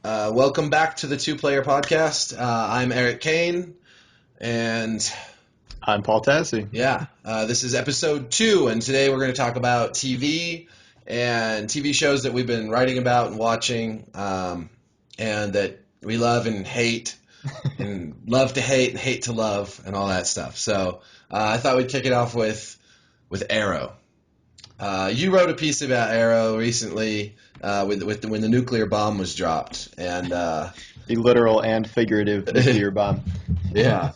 Welcome back to the Two Player Podcast. I'm Erik Kain, and I'm Paul Tassi. this is episode 2, and today we're going to talk about TV and TV shows that we've been writing about and watching, and that we love and hate, and love to hate and hate to love, and all that stuff. So I thought we'd kick it off with Arrow. You wrote a piece about Arrow recently when the nuclear bomb was dropped, and The literal and figurative nuclear bomb. yeah.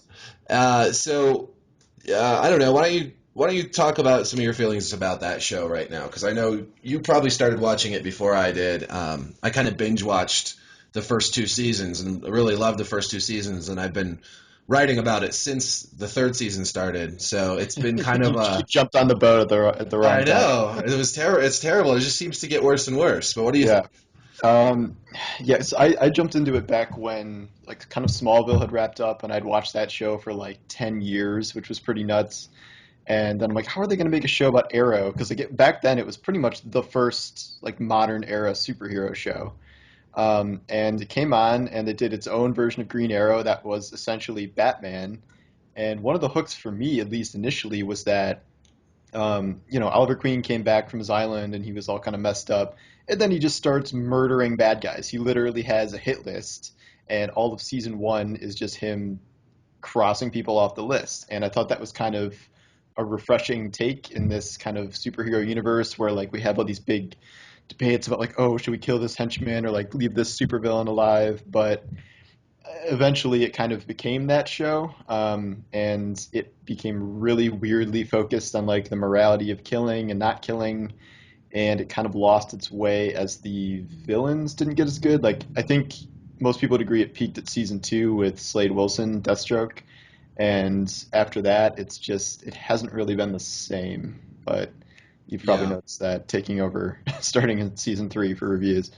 I don't know. Why don't you talk about some of your feelings about that show right now? Because I know you probably started watching it before I did. I kind of binge watched the first 2 seasons and really loved the first 2 seasons, and I've been writing about it since the third season started. So it's been kind of You a. jumped on the boat at the I wrong time. know it was terrible. It's terrible. It just seems to get worse and worse. But what do you Yeah. think? Um, yes, I jumped into it back when like kind of Smallville had wrapped up, and I'd watched that show for like 10 years, which was pretty nuts. And then I'm like, how are they going to make a show about Arrow? Because like back then it was pretty much the first like modern era superhero show. And it came on, and it did its own version of Green Arrow that was essentially Batman. And one of the hooks for me, at least initially, was that Oliver Queen came back from his island and he was all kind of messed up. And then he just starts murdering bad guys. He literally has a hit list, and all of season one is just him crossing people off the list. And I thought that was kind of a refreshing take in this kind of superhero universe where like we have all these big debates about like, oh, should we kill this henchman or like leave this supervillain alive? But eventually it kind of became that show, and it became really weirdly focused on like the morality of killing and not killing, and it kind of lost its way as the villains didn't get as good. Like I think most people would agree it peaked at season two with Slade Wilson, Deathstroke, and after that it hasn't really been the same. But you've probably Yeah. noticed that taking over starting in season three for reviews.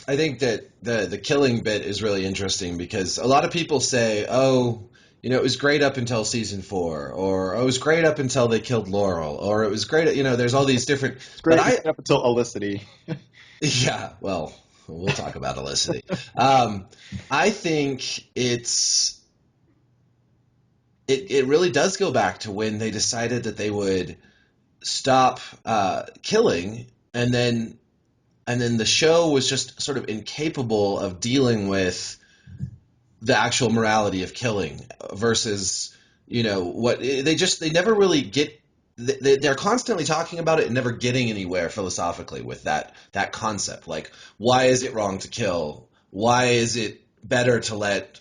I think that the killing bit is really interesting because a lot of people say, "Oh, it was great up until season 4," or "Oh, it was great up until they killed Laurel," or "It was great." There's all these different. It's But great up until Olicity. yeah, well, we'll talk about Elicity. I think it really does go back to when they decided that they would stop killing, and then the show was just sort of incapable of dealing with the actual morality of killing versus what they never really get. They're constantly talking about it and never getting anywhere philosophically with that concept. Like, why is it wrong to kill? Why is it better to let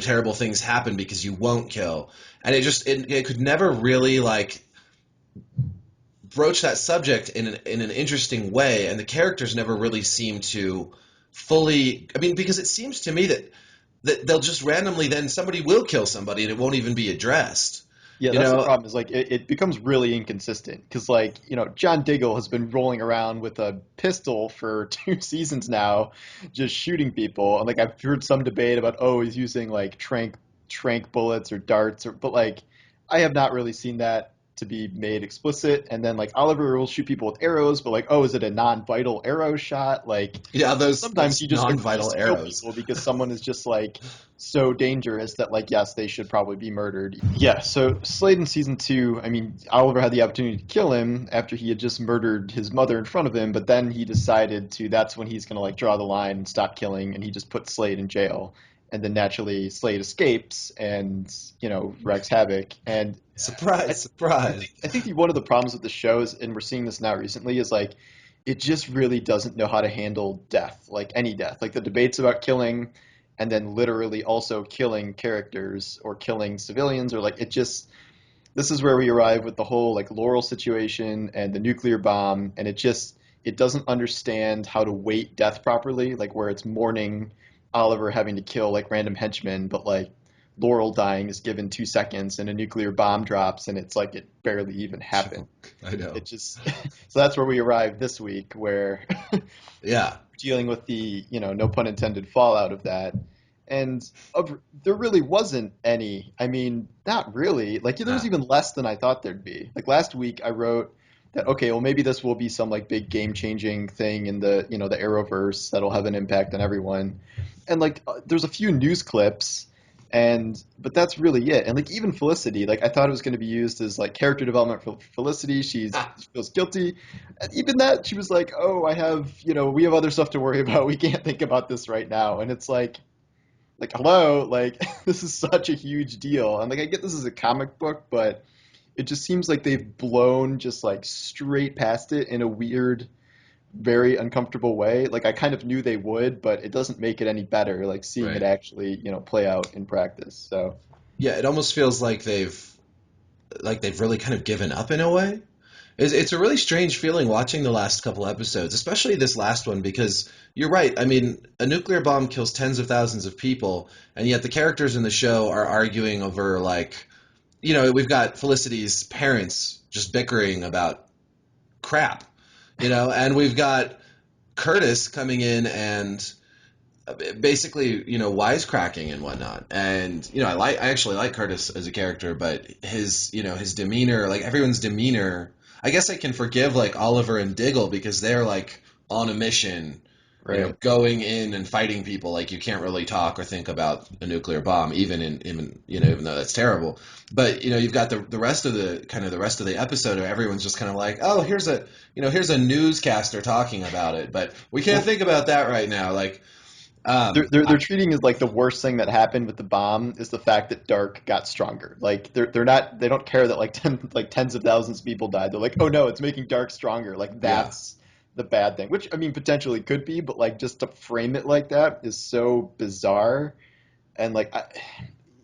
terrible things happen because you won't kill? And it could never really like broach that subject in an interesting way, and the characters never really seem to fully. I mean, because it seems to me that they'll just randomly then somebody will kill somebody and it won't even be addressed. Yeah, You that's the know, problem. Is like it becomes really inconsistent because like John Diggle has been rolling around with a pistol for 2 seasons now, just shooting people. And like I've heard some debate about he's using like trank bullets or darts but like I have not really seen that to be made explicit. And then like Oliver will shoot people with arrows, but like is it a non-vital arrow shot? Like yeah, sometimes those you just refuse non-vital to kill arrows. people because someone is just like so dangerous that like yes they should probably be murdered. Yeah, so Slade in season two, I mean Oliver had the opportunity to kill him after he had just murdered his mother in front of him, but then he decided to that's when he's going to like draw the line and stop killing, and he just put Slade in jail. And then naturally Slade escapes and wreaks havoc. And I, Surprise, surprise. I think one of the problems with the show is, and we're seeing this now recently, is like it just really doesn't know how to handle death, like any death. Like the debates about killing and then literally also killing characters or killing civilians, or like it just this is where we arrive with the whole like Laurel situation and the nuclear bomb, and it doesn't understand how to weight death properly, like where it's mourning Oliver having to kill like random henchmen, but like Laurel dying is given 2 seconds, and a nuclear bomb drops, and it's like it barely even happened. I know. It just so that's where we arrive this week, where we're Yeah, dealing with the no pun intended fallout of that, and there really wasn't any. I mean, not really. Like there was no. even less than I thought there'd be. Like last week, I wrote that okay, well maybe this will be some like big game changing thing in the the Arrowverse that'll have an impact on everyone. And like there's a few news clips, and but that's really it. And like even Felicity, like I thought it was going to be used as like character development for Felicity. She feels guilty, and even that she was like, oh, I have we have other stuff to worry about. We can't think about this right now. And it's like hello, like this is such a huge deal. And like I get this is a comic book, but it just seems like they've blown just like straight past it in a weird, very uncomfortable way. Like I kind of knew they would, but it doesn't make it any better. Like seeing it Right. actually, play out in practice. So Yeah, it almost feels like they've really kind of given up in a way. It's a really strange feeling watching the last couple episodes, especially this last one, because you're right. I mean, a nuclear bomb kills tens of thousands of people, and yet the characters in the show are arguing over, like, we've got Felicity's parents just bickering about crap, and we've got Curtis coming in and basically, wisecracking and whatnot. And I actually like Curtis as a character, but his demeanor, like everyone's demeanor, I guess I can forgive like Oliver and Diggle because they're like on a mission, right, going in and fighting people. Like you can't really talk or think about a nuclear bomb, even though that's terrible. But you've got the rest of the rest of the episode where everyone's just kind of like, oh, here's a newscaster talking about it, but we can't well, think about that right now. Like, they're treating it like the worst thing that happened with the bomb is the fact that Dark got stronger. Like they don't care that like tens of thousands of people died. They're like, oh no, it's making Dark stronger. Like yeah, that's the bad thing, which I mean potentially could be, but like just to frame it like that is so bizarre. And like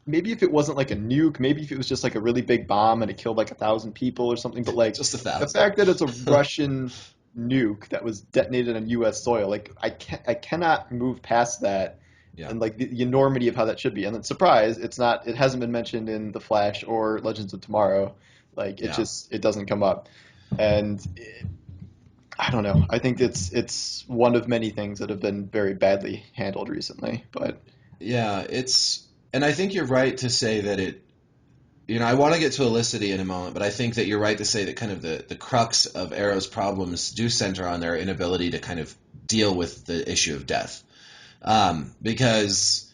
maybe if it wasn't like a nuke, maybe if it was just like a really big bomb and it killed like 1,000 people or something, but like just a the thousand. fact that it's a Russian nuke that was detonated on U.S. soil, like I cannot move past that Yeah, and like the enormity of how that should be. And then surprise, it's not. It hasn't been mentioned in The Flash or Legends of Tomorrow. Like yeah, it doesn't come up, and I don't know. I think it's one of many things that have been very badly handled recently. But yeah. And I think you're right to say that it. I want to get to Elicity in a moment, but I think that you're right to say that kind of the crux of Arrow's problems do center on their inability to kind of deal with the issue of death. Because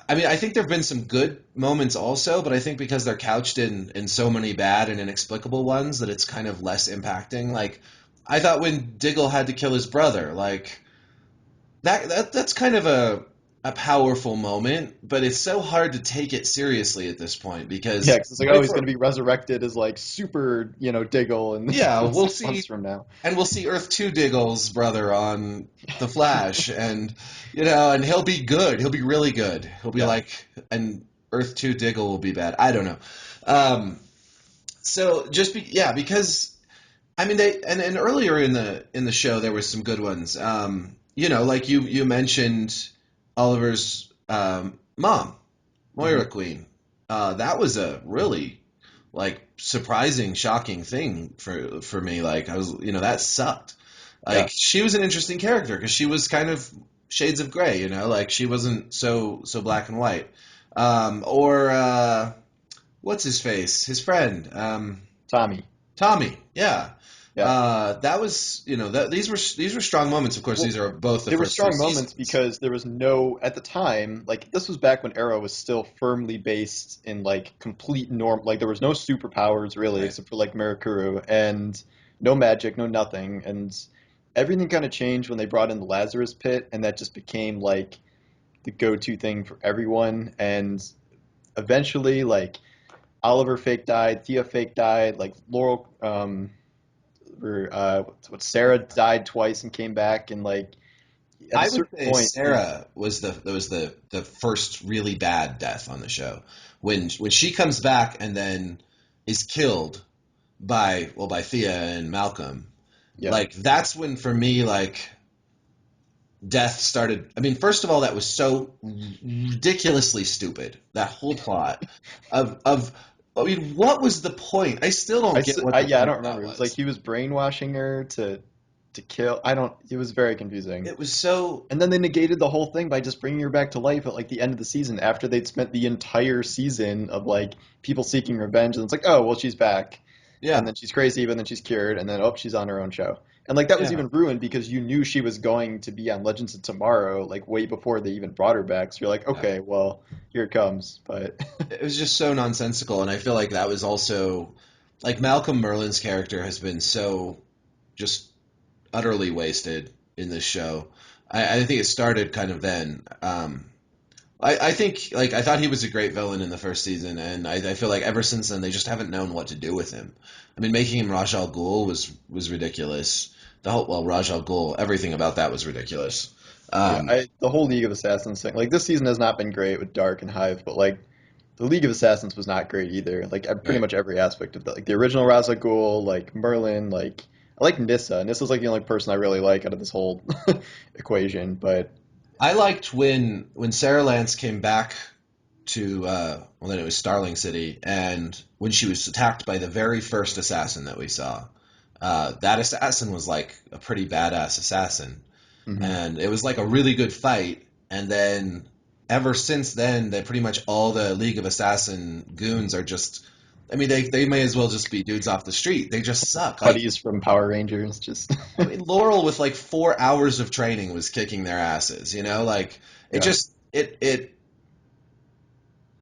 I mean, I think there have been some good moments also, but I think because they're couched in so many bad and inexplicable ones that it's kind of less impacting. Like, I thought when Diggle had to kill his brother, like that's kind of a powerful moment, but it's so hard to take it seriously at this point yeah, because 'cause it's like, oh, right he's going for to be resurrected as like super, Diggle in yeah, in we'll 6 months see. from now. And we'll see Earth 2 Diggle's brother on The Flash, and and he'll be good. He'll be really good. He'll be Yeah. like, and Earth 2 Diggle will be bad. I don't know. Um, so yeah, because I mean and earlier in the show there was some good ones. Like you mentioned Oliver's mom, Hmm. Moira Queen. That was a really like surprising, shocking thing for me. Like I was, that sucked. Yeah. Like she was an interesting character because she was kind of shades of gray. Like she wasn't so black and white. Or what's his face? His friend, Tommy. Tommy. Yeah. Yeah. That was, these were strong moments. Of course, Well, these are both the they were first three strong moments seasons. because there was no, at the time, like this was back when Arrow was still firmly based in like complete norm. Like there was no superpowers really, Right. except for like Mirakuru and no magic, no nothing. And everything kind of changed when they brought in the Lazarus Pit, and that just became like the go-to thing for everyone. And eventually, like Oliver fake died, Thea fake died, like Laurel, what Sarah died twice and came back, and like at a I would certain say point, Sarah was the first really bad death on the show. When she comes back and then is killed by Thea and Malcolm. yeah, Like that's when for me like death started. I mean, first of all, that was so ridiculously stupid. That whole plot of I mean, what was the point? I still don't get what the yeah, I point don't of that remember. It was like was. he was brainwashing her to kill. I don't. It was very confusing. It was so And then they negated the whole thing by just bringing her back to life at like the end of the season after they'd spent the entire season of like people seeking revenge, and it's like, oh well, she's back. and Yeah, then she's crazy, but then she's cured, and then oh, she's on her own show. And like that was yeah, even ruined because you knew she was going to be on Legends of Tomorrow, like way before they even brought her back. So you're like, yeah. okay, well, here it comes. But It was just so nonsensical, and I feel like that was also like Malcolm Merlin's character has been so just utterly wasted in this show. I think it started kind of then. I think like I thought he was a great villain in the first season, and I feel like ever since then they just haven't known what to do with him. I mean, making him Raj Al Ghul was ridiculous. The whole well, Raj Al Ghul, everything about that was ridiculous. yeah, Um, the whole League of Assassins thing, like this season has not been great with Dark and Hive, but like the League of Assassins was not great either. Like pretty right. much every aspect of that, like the original Ra's al Ghul, like Merlin, like I like Nissa. Nissa's like the only person I really like out of this whole equation. But I liked when Sarah Lance came back to well then it was Starling City, and when she was attacked by the very first assassin that we saw. That assassin was like a pretty badass assassin, mhm. and it was like a really good fight. And then ever since then, that pretty much all the League of Assassin goons are just. I mean, they may as well just be dudes off the street. They just suck. Like, Buddies from Power Rangers, just I mean, Laurel with like 4 hours of training was kicking their asses. You know, like it yeah. just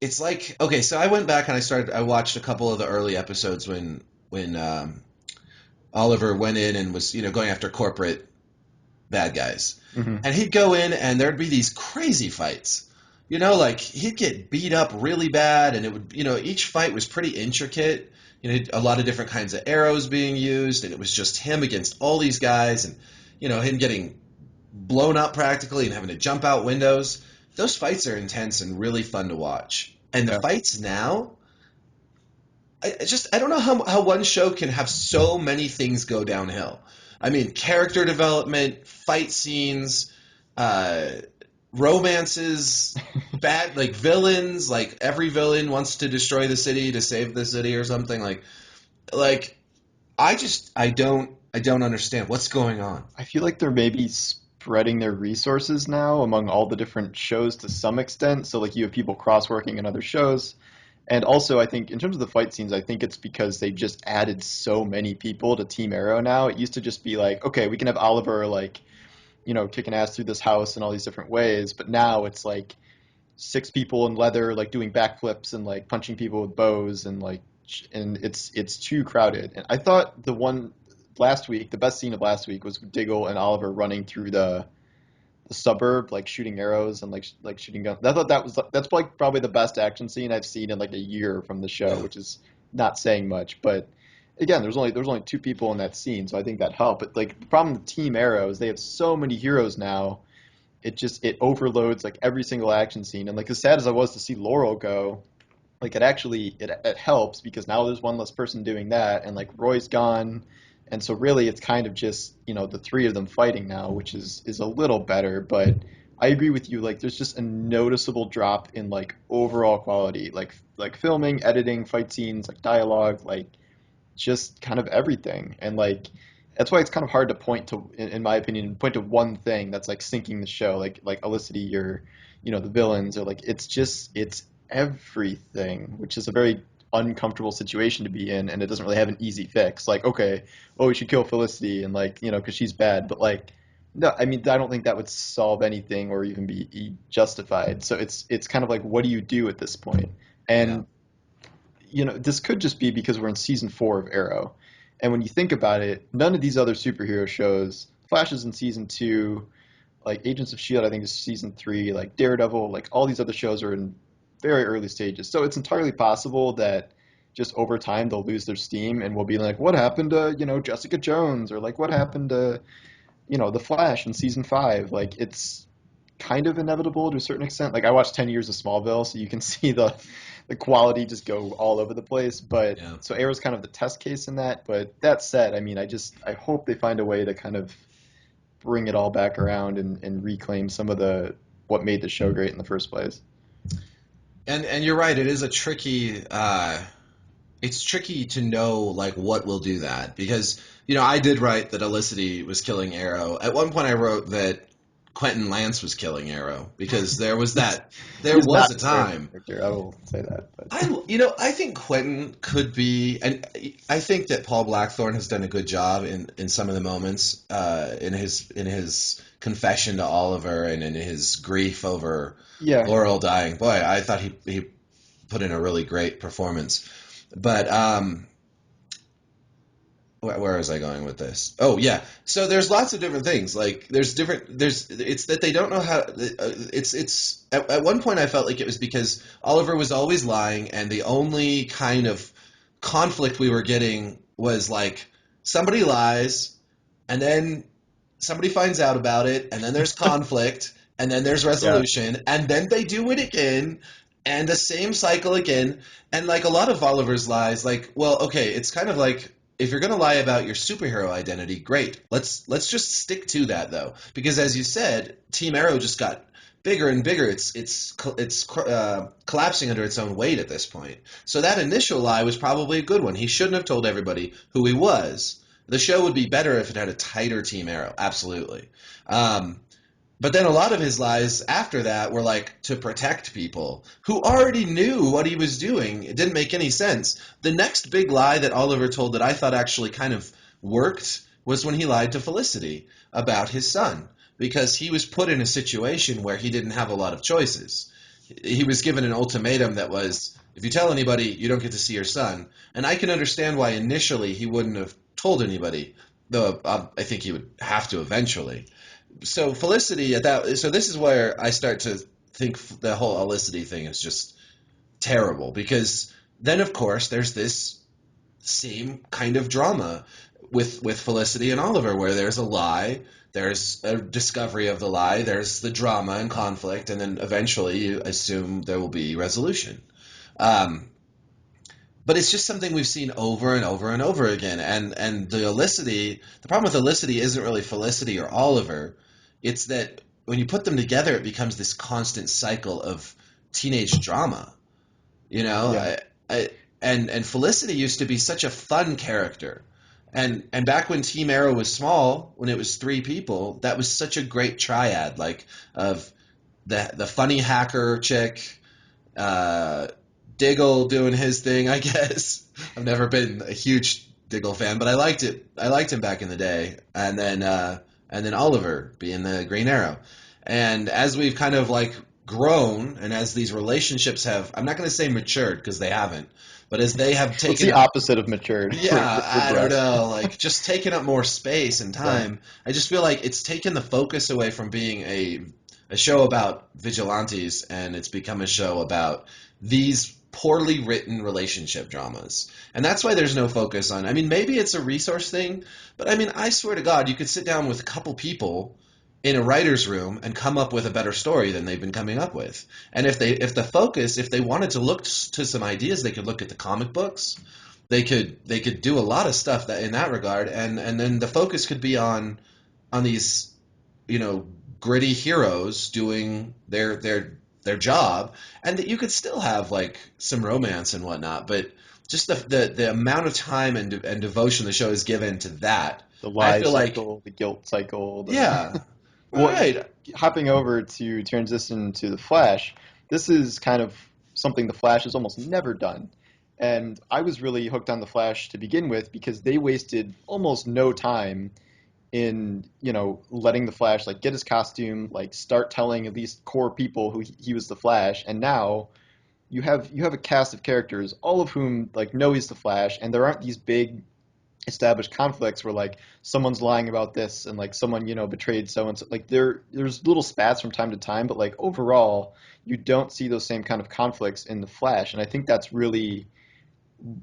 it's like okay. So I went back and I watched a couple of the early episodes when Oliver went in and was going after corporate bad guys. Hmm. And he'd go in and there'd be these crazy fights. Like he'd get beat up really bad and it would, each fight was pretty intricate. A lot of different kinds of arrows being used and it was just him against all these guys and, him getting blown up practically and having to jump out windows. Those fights are intense and really fun to watch. And the Yeah. fights now, I don't know how one show can have so many things go downhill. I mean, character development, fight scenes, uh, romances, bad like villains. Like every villain wants to destroy the city to save the city or something. Like I don't understand what's going on. I feel like they're maybe spreading their resources now among all the different shows to some extent. So like you have people cross working in other shows. And also, I think in terms of the fight scenes, I think it's because they just added so many people to Team Arrow now. It used to just be like, okay, we can have Oliver like, kicking ass through this house in all these different ways, but now it's like six people in leather like doing backflips and like punching people with bows and like and it's too crowded. And I thought the one last week, the best scene of last week was Diggle and Oliver running through the suburb, like shooting arrows and like shooting guns. I thought that's like probably the best action scene I've seen in like a year from the show, Yeah, which is not saying much. But again, there's only two people in that scene, so I think that helped. But like the problem with Team Arrow is they have so many heroes now. It overloads like every single action scene. And like as sad as I was to see Laurel go, like it helps because now there's one less person doing that, and like Roy's gone, and so really it's kind of just the three of them fighting now, which is a little better. But I agree with you, like there's just a noticeable drop in like overall quality, like filming, editing, fight scenes, like dialogue, like just kind of everything. And like that's why it's kind of hard to point to, in my opinion, point to one thing that's like sinking the show, like Elicity or the villains, or like it's everything, which is a very uncomfortable situation to be in, and it doesn't really have an easy fix. Like, okay, well, we should kill Felicity, and like because she's bad, but like. No, I mean I don't think that would solve anything or even be justified. So it's kind of like what do you do at this point? yeah, And this could just be because we're in season 4 of Arrow. And when you think about it, none of these other superhero shows, Flash is in season 2, like Agents of S.H.I.E.L.D., I think is season 3, like Daredevil, like all these other shows are in very early stages. So it's entirely possible that just over time they'll lose their steam and we'll be like, what happened to, Jessica Jones? Or like, what happened to, The Flash in season 5? Like, it's kind of inevitable to a certain extent. Like I watched 10 years of Smallville, so you can see the quality just go all over the place. But yeah. so Arrow's kind of the test case in that. But that said, I mean, I hope they find a way to kind of bring it all back around and reclaim some of the what made the show great in the first place. And you're right. It is a tricky. It's tricky to know like what will do that because I did write that Elicity was killing Arrow. At one point, I wrote that Quentin Lance was killing Arrow, because there was He's that there he's was not a a terrible time. character. I will say that, but I think Quentin could be, and I think that Paul Blackthorne has done a good job in some of the moments, in his confession to Oliver and in his grief over yeah, Laurel dying. Boy, I thought he put in a really great performance. But where was I going with this? Oh yeah, so there's lots of different things. Like there's it's that they don't know how. It's at one point I felt like it was because Oliver was always lying, and the only kind of conflict we were getting was like somebody lies, and then somebody finds out about it, and then there's conflict, and then there's yeah, resolution, and then they do it again, and the same cycle again. And like a lot of Oliver's lies, like, well, okay, it's kind of like if you're going to lie about your superhero identity, great. Let's just stick to that though, because as you said, Team Arrow just got bigger and bigger. It's collapsing under its own weight at this point. So that initial lie was probably a good one. He shouldn't have told everybody who he was. The show would be better if it had a tighter Team Arrow, absolutely. Um, but then a lot of his lies after that were like to protect people who already knew what he was doing. It didn't make any sense. The next big lie that Oliver told that I thought actually kind of worked was when he lied to Felicity about his son, because he was put in a situation where he didn't have a lot of choices. He was given an ultimatum that was, if you tell anybody, you don't get to see your son. And I can understand why initially he wouldn't have told anybody, though I think he would have to eventually. So Felicity at that, so this is where I start to think the whole Felicity thing is just terrible, because then of course there's this same kind of drama with Felicity and Oliver, where there's a lie, there's a discovery of the lie, there's the drama and conflict, and then eventually you assume there will be resolution. Um, but it's just something we've seen over and over and over again. And the problem with Felicity isn't really Felicity or Oliver. It's that when you put them together, it becomes this constant cycle of teenage drama. You know, yeah. I and Felicity used to be such a fun character. And back when Team Arrow was small, when it was three people, that was such a great triad, like of the funny hacker chick, uh, Diggle doing his thing, I guess. I've never been a huge Diggle fan, but I liked it. I liked him back in the day, and then Oliver being the Green Arrow. And as we've kind of like grown, and as these relationships have, I'm not going to say matured because they haven't, but as they have What's taken the up, opposite of matured yeah, for I don't Brett? know, like just taking up more space and Yeah, time. I just feel like it's taken the focus away from being a show about vigilantes, and it's become a show about these poorly written relationship dramas. And that's why there's no focus on. I mean, maybe it's a resource thing, but I mean, I swear to God, you could sit down with a couple people in a writer's room and come up with a better story than they've been coming up with. And if they wanted to look to some ideas, they could look at the comic books. They could do a lot of stuff that in that regard, and then the focus could be on these, you know, gritty heroes doing their job, and that you could still have like some romance and whatnot, but just the amount of time and devotion the show is given to that, the I lie feel like, cycle, the guilt cycle, the yeah, well, right. hopping over to transition to the Flash, this is kind of something the Flash has almost never done. And I was really hooked on the Flash to begin with because they wasted almost no time in, letting the Flash like get his costume, like start telling at least core people who he was the Flash, and now you have a cast of characters, all of whom like know he's the Flash, and there aren't these big established conflicts where like someone's lying about this and like someone betrayed so and so. Like there's little spats from time to time, but like overall you don't see those same kind of conflicts in the Flash, and I think that's really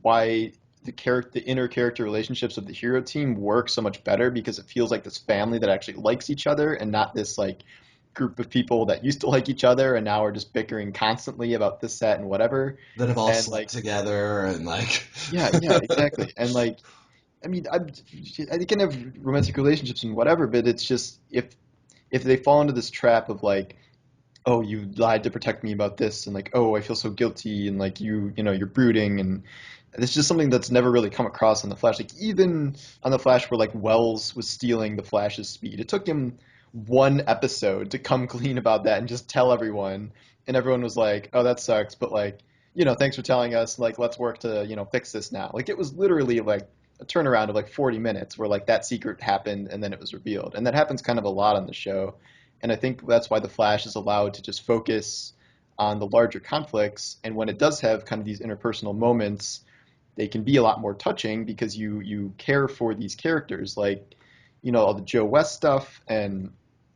why the inner character relationships of the hero team work so much better, because it feels like this family that actually likes each other and not this like group of people that used to like each other and now are just bickering constantly about this, that, and whatever. That have all And slept like, together and like yeah, yeah, exactly. And like, I mean, I can have romantic relationships and whatever, but it's just if they fall into this trap of like, oh, you lied to protect me about this, and like, oh, I feel so guilty, and like you're brooding, and it's just something that's never really come across on the Flash. Like even on the Flash, where like Wells was stealing the Flash's speed, it took him one episode to come clean about that and just tell everyone. And everyone was like, "Oh, that sucks," but like, thanks for telling us. Like, let's work to, fix this now. Like, it was literally like a turnaround of like 40 minutes where like that secret happened and then it was revealed. And that happens kind of a lot on the show. And I think that's why the Flash is allowed to just focus on the larger conflicts. And when it does have kind of these interpersonal moments, they can be a lot more touching because you care for these characters, like all the Joe West stuff and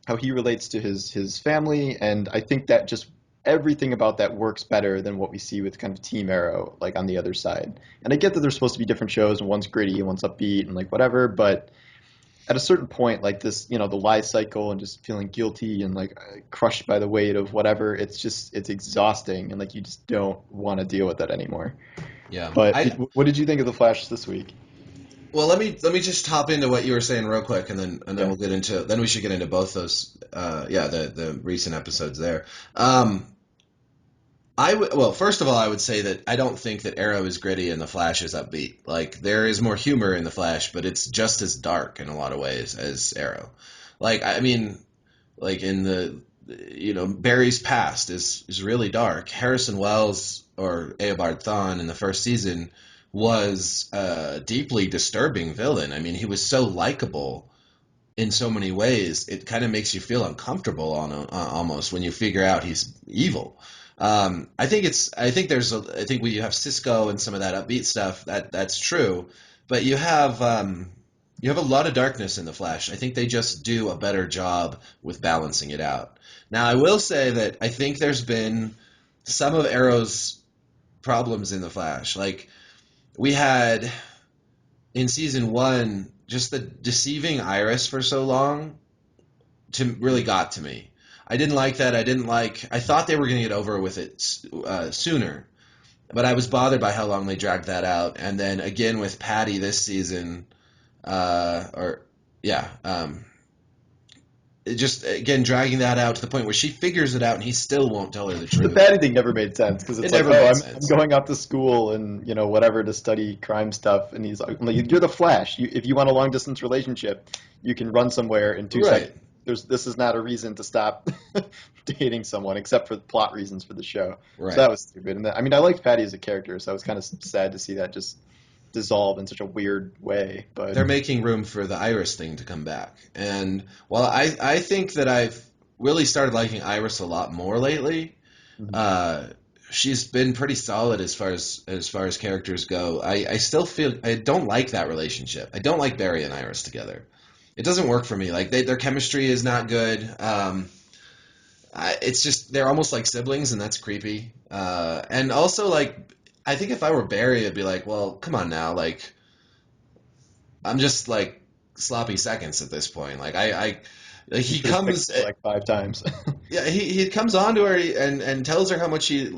how he relates to his family. And I think that just everything about that works better than what we see with kind of Team Arrow, like on the other side. And I get that they're supposed to be different shows, and one's gritty and one's upbeat and like whatever, but at a certain point, like this, the lie cycle and just feeling guilty and like crushed by the weight of whatever, it's exhausting, and like you just don't want to deal with that anymore. Yeah. But I what did you think of the Flash this week? Well, let me just hop into what you were saying real quick, and then Yeah. we should get into both those yeah, the recent episodes there. Um, well, first of all, I would say that I don't think that Arrow is gritty and the Flash is upbeat. Like, there is more humor in the Flash, but it's just as dark in a lot of ways as Arrow. Like, I mean, like in Barry's past is really dark. Harrison Wells, or Eobard Thawne, in the first season was a deeply disturbing villain. I mean, he was so likable in so many ways. It kind of makes you feel uncomfortable almost when you figure out he's evil. I think we have Cisco and some of that upbeat stuff. That's true, but you have a lot of darkness in the Flash. I think they just do a better job with balancing it out. Now, I will say that I think there's been some of Arrow's problems in the Flash. Like, we had in season one, just the deceiving Iris for so long really got to me. I didn't like that. I thought they were going to get over with it sooner, but I was bothered by how long they dragged that out. And then again with Patty this season, or yeah, it just again dragging that out to the point where she figures it out and he still won't tell her the The truth. Patty thing never made sense because It it's like, never oh, made I'm sense. going out to school and whatever to study crime stuff, and he's like, you're the Flash. If you want a long distance relationship, you can run somewhere in 2 seconds. Right, This is not a reason to stop dating someone, except for plot reasons for the show. So right. that was stupid. And I mean, I liked Patty as a character, so I was kind of sad to see that just dissolve in such a weird way. But They're making room for the Iris thing to come back. And while I think that I've really started liking Iris a lot more lately, Mhm. uh, she's been pretty solid as far as characters go. I still feel I don't like that relationship. I don't like Barry and Iris together. It doesn't work for me. Like their chemistry is not good. It's just they're almost like siblings, and that's creepy. And also, like, I think if I were Barry, I'd be like, well, come on now, like I'm just like sloppy seconds at this point. Like You he could have fixed comes, it like 5 times. yeah, he comes on to her and tells her how much he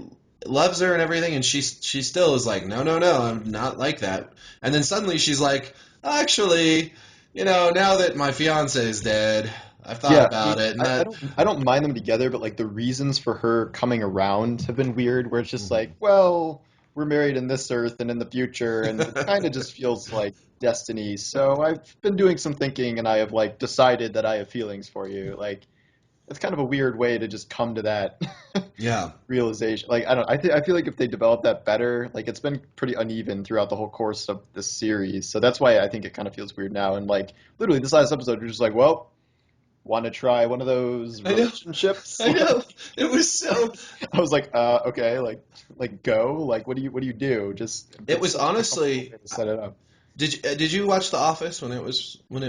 loves her and everything, and she still is like, no, no, no, I'm not like that. And then suddenly she's like, actually, now that my fiance is dead, I've thought Yeah, I about mean, it, and I don't mind them together, but like the reasons for her coming around have been weird, where it's just like, Mhm. well, we're married in this earth and in the future, and it kind of just feels like destiny. So I've been doing some thinking, and I have like decided that I have feelings for you. Like it's kind of a weird way to just come to that Yeah. realization. Like I don't, I feel like if they develop that better, like it's been pretty uneven throughout the whole course of this series. So that's why I think it kind of feels weird now. And like literally this last episode, you're just like, well, want to try one of those I know, relationships? I know. It was so. Like, I was like, okay, like go, like what do you do? Just It it's was such an uncomfortable honestly. way to set it up. Did you watch The Office when it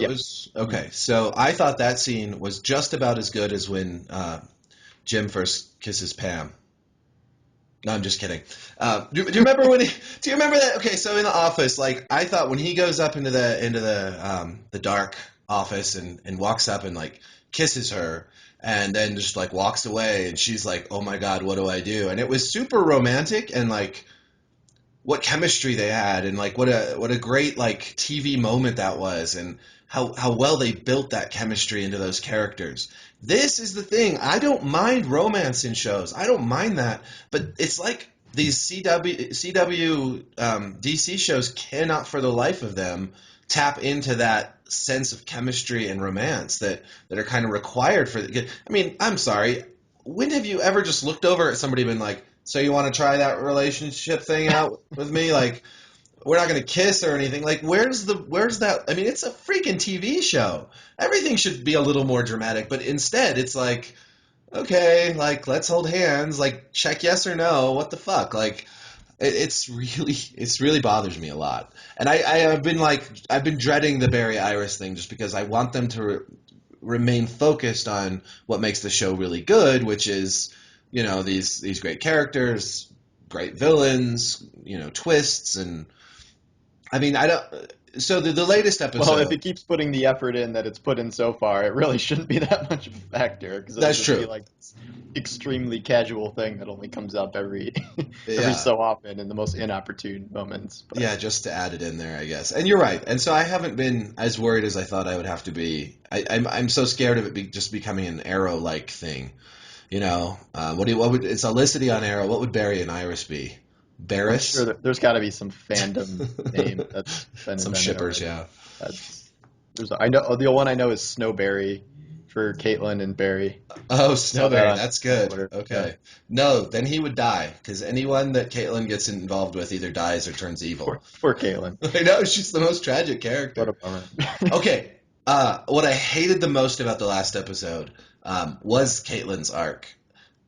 Yeah. was Hmm. okay? So I thought that scene was just about as good as when Jim first kisses Pam. No, I'm just kidding. Do you remember when he? Do you remember that? Okay, so in The Office, like I thought when he goes up into the dark office and walks up and like kisses her and then just like walks away and she's like, oh my God, what do I do? And it was super romantic and like what chemistry they had and like what a great like TV moment that was and how well they built that chemistry into those characters. This is the thing. I don't mind romance in shows. I don't mind that, but it's like these CW DC shows cannot for the life of them tap into that sense of chemistry and romance that are kind of required for the. I mean, I'm sorry. When have you ever just looked over at somebody and been like, "So you want to try that relationship thing out with me?" Like, we're not going to kiss or anything. Like, where's that? I mean, it's a freaking TV show. Everything should be a little more dramatic, but instead, it's like, okay, like let's hold hands. Like, check yes or no. What the fuck? Like, it's really bothers me a lot. And I've been like I've been dreading the Barry Iris thing just because I want them to remain focused on what makes the show really good, which is these great characters, great villains, twists, and I mean I don't. So the latest Well, if episode, it keeps putting the effort in that it's put in so far, it really shouldn't be that much of a factor because it'll that's just be true. like this extremely casual thing that only comes up every every Yeah. so often in the most inopportune moments. But Yeah, just to add it in there, I guess. And you're right. And so I haven't been as worried as I thought I would have to be. I'm so scared of it just becoming an Arrow-like thing. What would it's Olicity on Arrow? What would Barry and Iris be? I'm sure Barris? that there's got to be some fandom name that's been Some invented shippers, already. yeah. That's I know the one I know is Snowberry for Caitlin and Barry. Oh, Saw that Snowberry, that's on good. Twitter. Yeah, Okay. No, then he would die because anyone that Caitlyn gets involved with either dies or turns evil. poor Caitlin. I know she's the most tragic What a character. bummer. Okay. What I hated the most about the last episode was Caitlyn's arc.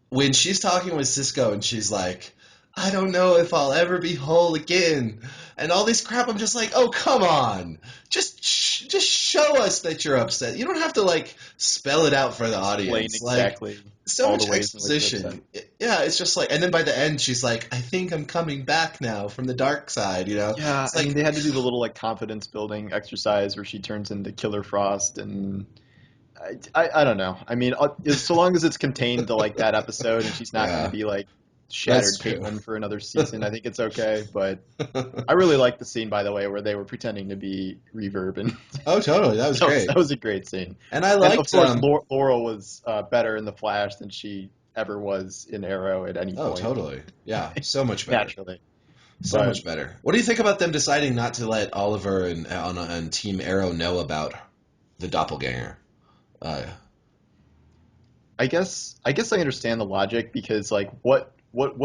When she's talking with Cisco and she's like, I don't know if I'll ever be whole again, and all this crap, I'm just like, oh, come on. Just show us that you're upset. You don't have to, like, spell it out for the Explain audience. Like, exactly so all the much ways in which you're upset. exposition. Yeah, it's just like, and then by the end, she's like, I think I'm coming back now from the dark side, you know? Yeah, It's I mean, like, they had to do the little like confidence building exercise where she turns into Killer Frost, and I don't know. I mean, so long as it's contained to like that episode, and she's not going to yeah, be like that's shattered true. Caitlyn for another season, I think it's okay. But I really liked the scene, by the way, where they were pretending to be Reverb, and Oh, totally. That was that great. was a great scene. And I And of liked, course, Laurel was better in the Flash than she ever was in Arrow at any oh, point, totally. Yeah, so much better. naturally. So But much better. What do you think about them deciding not to let Oliver and Team Arrow know about the doppelganger? Uh, I guess I understand the logic because like what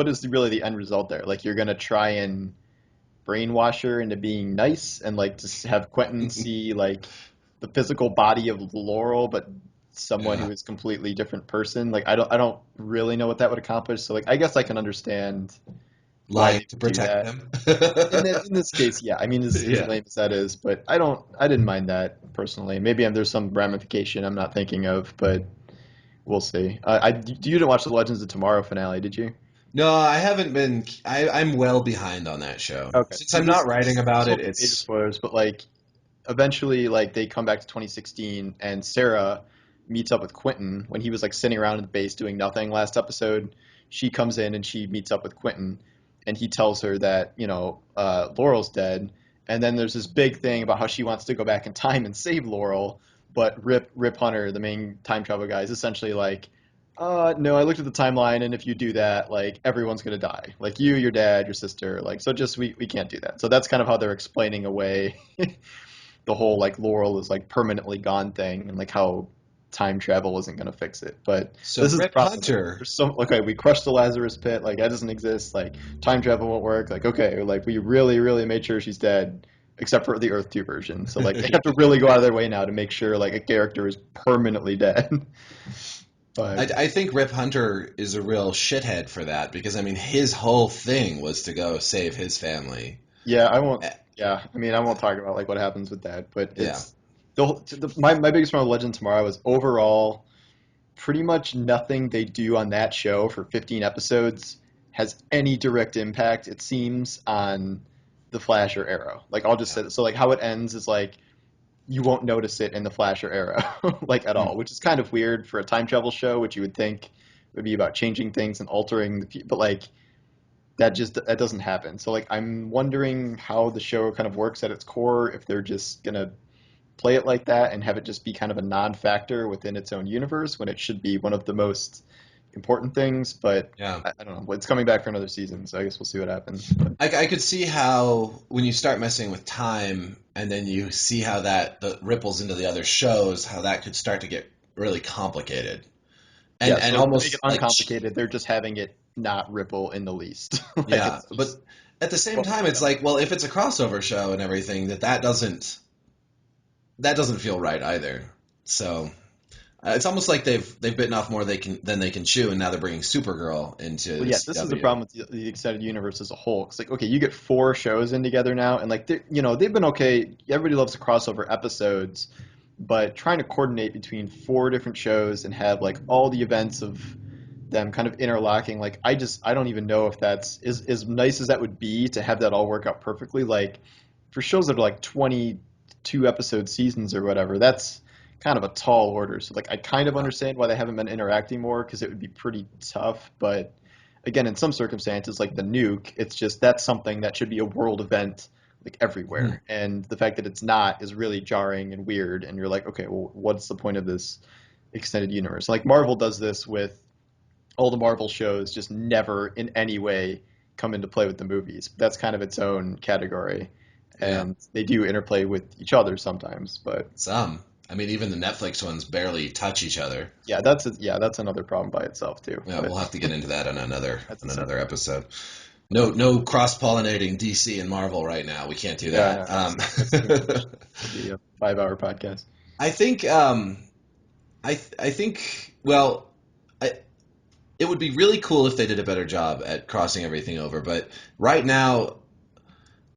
is really the end result there? Like you're gonna try and brainwash her into being nice and like just have Quentin see like the physical body of Laurel, but someone yeah, who is completely different person. Like I don't really know what that would accomplish. So like I guess I can understand why lying they to would do protect that. them. In this case, yeah. I mean, as Yeah. lame as that is, but I didn't mind that personally. Maybe there's some ramification I'm not thinking of, but we'll see. You didn't watch the Legends of Tomorrow finale, did you? No, I haven't been. I'm well behind on that show. Okay, Since so I'm not this writing this about this it, won't be major it's spoilers, but like eventually, like they come back to 2016, and Sarah meets up with Quentin when he was like sitting around in the base doing nothing last episode. She comes in and she meets up with Quentin, and he tells her that Laurel's dead. And then there's this big thing about how she wants to go back in time and save Laurel, but Rip Hunter, the main time travel guy, is essentially like, no, I looked at the timeline, and if you do that, like everyone's gonna die, like you, your dad, your sister, like so just we can't do that. So that's kind of how they're explaining away the whole like Laurel is like permanently gone thing and like how time travel isn't going to fix it. But so this is the Rip problem. Like, Hunter. there's so okay, we crushed the Lazarus pit. Like that doesn't exist. Like time travel won't work. Like okay, like we really made sure she's dead, except for the Earth 2 version. So like they have to really go out of their way now to make sure like a character is permanently dead. But I think Rip Hunter is a real shithead for that because I mean his whole thing was to go save his family. yeah, I won't. Eh, Yeah, I mean, I won't talk about like what happens with that. But Yeah. it's my biggest problem with Legend Tomorrow is overall pretty much nothing they do on that show for 15 episodes has any direct impact, it seems, on the Flash or Arrow. Like I'll just Yeah. say so like how it ends is like you won't notice it in the Flash or Arrow like at Hmm. all, which is kind of weird for a time travel show, which you would think would be about changing things and altering but like that doesn't happen. So like I'm wondering how the show kind of works at its core if they're just gonna play it like that and have it just be kind of a non-factor within its own universe when it should be one of the most important things, but Yeah. I don't know. It's coming back for another season, so I guess we'll see what happens. But I could see how when you start messing with time and then you see how that ripples into the other shows, how that could start to get really complicated. yeah, And so to make it almost like uncomplicated, they're just having it not ripple in the least. Like yeah, it's but just at the same focus time it's together. like, well, if it's a crossover show and everything, that doesn't feel right either. So it's almost like they've bitten off more they can than they can chew, and now they're bringing Supergirl into Well, the yeah, this is the CW. problem with the extended universe as a whole. It's like, okay, you get four shows in together now, and like, they've been okay. Everybody loves the crossover episodes, but trying to coordinate between four different shows and have like all the events of them kind of interlocking, like, I don't even know if that's as nice as that would be to have that all work out perfectly. Like, for shows that are like 22 episode seasons or whatever, that's kind of a tall order. So like, I kind of Yeah. understand why they haven't been interacting more because it would be pretty tough, but again, in some circumstances, like the nuke, it's just that's something that should be a world event like Mhm. everywhere. And the fact that it's not is really jarring and weird. And you're like, okay, well, what's the point of this extended universe? Like Marvel does this with all the Marvel shows, just never in any way come into play with the movies. That's kind of its own category. Yeah. And they do interplay with each other sometimes, but Some. I mean, even the Netflix ones barely touch each other. yeah, that's another problem by itself too. Yeah, But we'll have to get into that on another that's on a another separate. episode. No cross-pollinating DC and Marvel right now. We can't do Yeah, I that. know that's too much. It'll be a 5 hour podcast. I think I think well, I, it would be really cool if they did a better job at crossing everything over. But right now,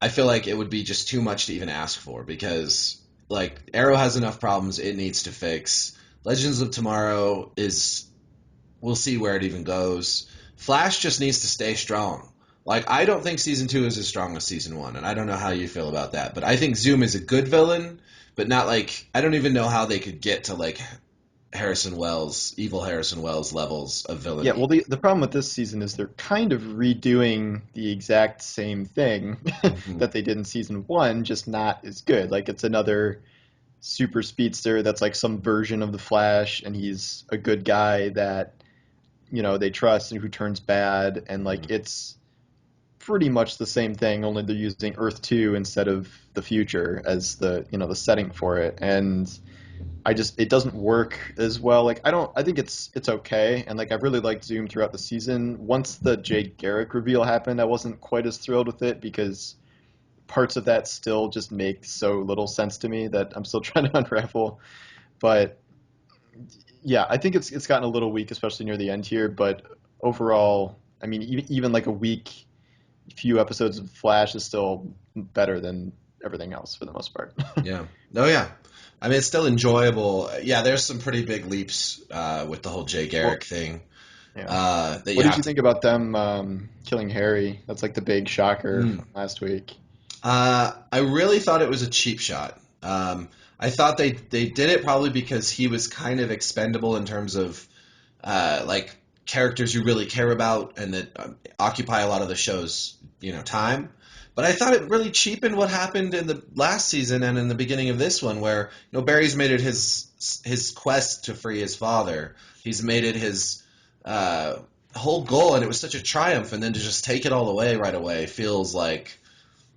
I feel like it would be just too much to even ask for because like Arrow has enough problems it needs to fix. Legends of Tomorrow is we'll see where it even goes. Flash just needs to stay strong. Like I don't think season two is as strong as season one, and I don't know how you feel about that. But I think Zoom is a good villain, but not like I don't even know how they could get to like Harrison Wells, evil Harrison Wells levels of Yeah, villainy. well, the problem with this season is they're kind of redoing the exact same thing Hmm. that they did in season one, just not as good. Like it's another super speedster that's like some version of the Flash, and he's a good guy that they trust and who turns bad, and like it's pretty much the same thing, only they're using Earth 2 instead of the future as the setting for it, and it doesn't work as well. Like I think it's okay, and like I really liked Zoom throughout the season. Once the Jake Garrick reveal happened, I wasn't quite as thrilled with it because parts of that still just make so little sense to me that I'm still trying to unravel. But yeah, I think it's gotten a little weak, especially near the end here. But overall, I mean, even like a weak few episodes of Flash is still better than everything else for the most part. Yeah. Oh yeah. I mean, it's still enjoyable. Yeah, there's some pretty big leaps with the whole Jay Well, Garrick thing yeah. that you What did have you to. think about them killing Harry? That's like the big shocker Mm. from last week. I really thought it was a cheap shot. I thought they did it probably because he was kind of expendable in terms of like characters you really care about and that occupy a lot of the show's time. But I thought it really cheapened what happened in the last season and in the beginning of this one, where Barry's made it his quest to free his father. He's made it his uh, whole goal, and it was such a triumph. And then to just take it all away right away feels like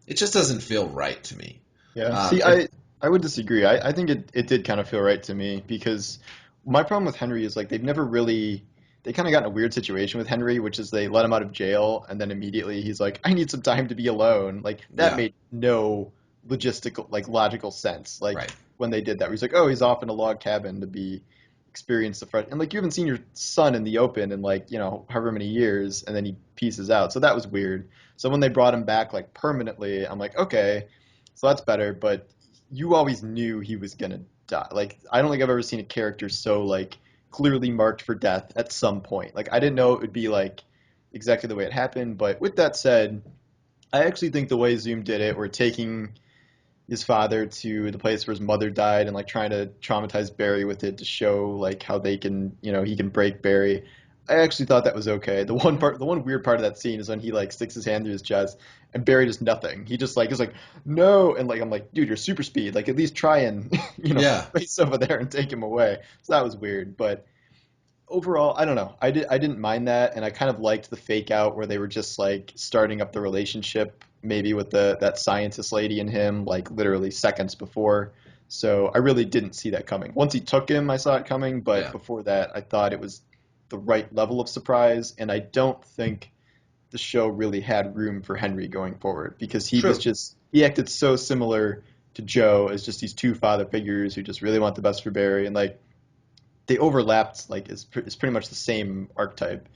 it just doesn't feel right to me. Yeah. See, It I would disagree. I think it did kind of feel right to me because my problem with Henry is like they've never really they kind of got in a weird situation with Henry, which is they let him out of jail and then immediately he's like, I need some time to be alone. Like that yeah, made no logistical like logical sense. Like right. when they did that, where he's like, oh, he's off in a log cabin to be experience the fresh and like you haven't seen your son in the open in like however many years, and then he pieces out. So that was weird. So when they brought him back like permanently, I'm like, okay, so that's better. But you always knew he was gonna die. Like I don't think I've ever seen a character so like clearly marked for death at some point. Like I didn't know it would be like exactly the way it happened. But with that said, I actually think the way Zoom did it, we're taking his father to the place where his mother died and like trying to traumatize Barry with it to show like how they can, he can break Barry. I actually thought that was okay. The one weird part of that scene is when he like sticks his hand through his chest and Barry does nothing. He just like is like no, and like I'm like, dude, you're super speed. Like at least try and Yeah. race over there and take him away. So that was weird, but overall, I don't know. I didn't mind that, and I kind of liked the fake out where they were just like starting up the relationship, maybe with the that scientist lady and him, like literally seconds before. So I really didn't see that coming. Once he took him, I saw it coming, but Yeah, before that, I thought it was the right level of surprise, and I don't think the show really had room for Henry going forward because true. he acted so similar to Joe as just these two father figures who just really want the best for Barry, and like they overlapped, like it's pretty much the same archetype.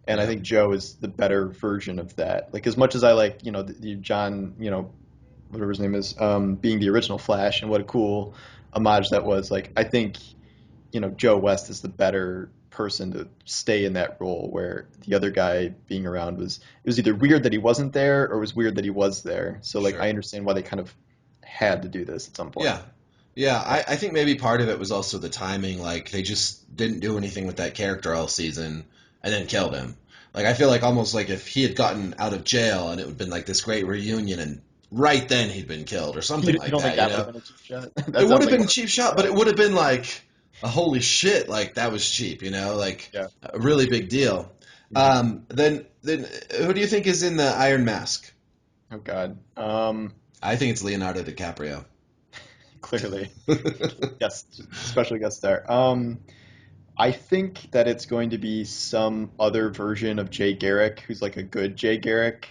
And I Yeah, think Joe is the better version of that. Like as much as I like, the John, whatever his name is, being the original Flash, and what a cool homage that was. Like I think, Joe West is the better person to stay in that role, where the other guy being around it was either weird that he wasn't there or it was weird that he was there. So like sure. I understand why they kind of had to do this at some point. Yeah. Yeah, I think maybe part of it was also the timing. Like, they just didn't do anything with that character all season and then killed him. Like, I feel like almost like if he had gotten out of jail and it would have been like this great reunion and right then he'd been killed or something You like don't think that, you that would have know? been a cheap shot? It That would sounds have like been a more of cheap a cheap shot, but shot. it would have been like a holy shit, like that was cheap, you know? Like Yeah. a really big deal. Mhm. Then who do you think is in the Iron Mask? Oh God. I think it's Leonardo DiCaprio. Clearly, yes, special guest star. I think that it's going to be some other version of Jay Garrick, who's like a good Jay Garrick.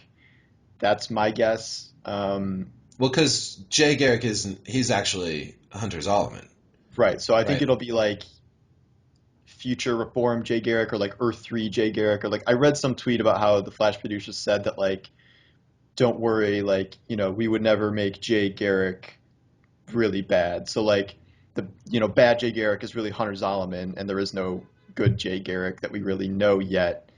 That's my guess. Well, because Jay Garrick isn't, he's actually Hunter Zolomon, Right. So I think right? it'll be like future reform Jay Garrick or like Earth 3 Jay Garrick or like I read some tweet about how the Flash producers said that like don't worry, like, we would never make Jay Garrick really bad. So like bad Jay Garrick is really Hunter Zolomon, and there is no good Jay Garrick that we really know yet.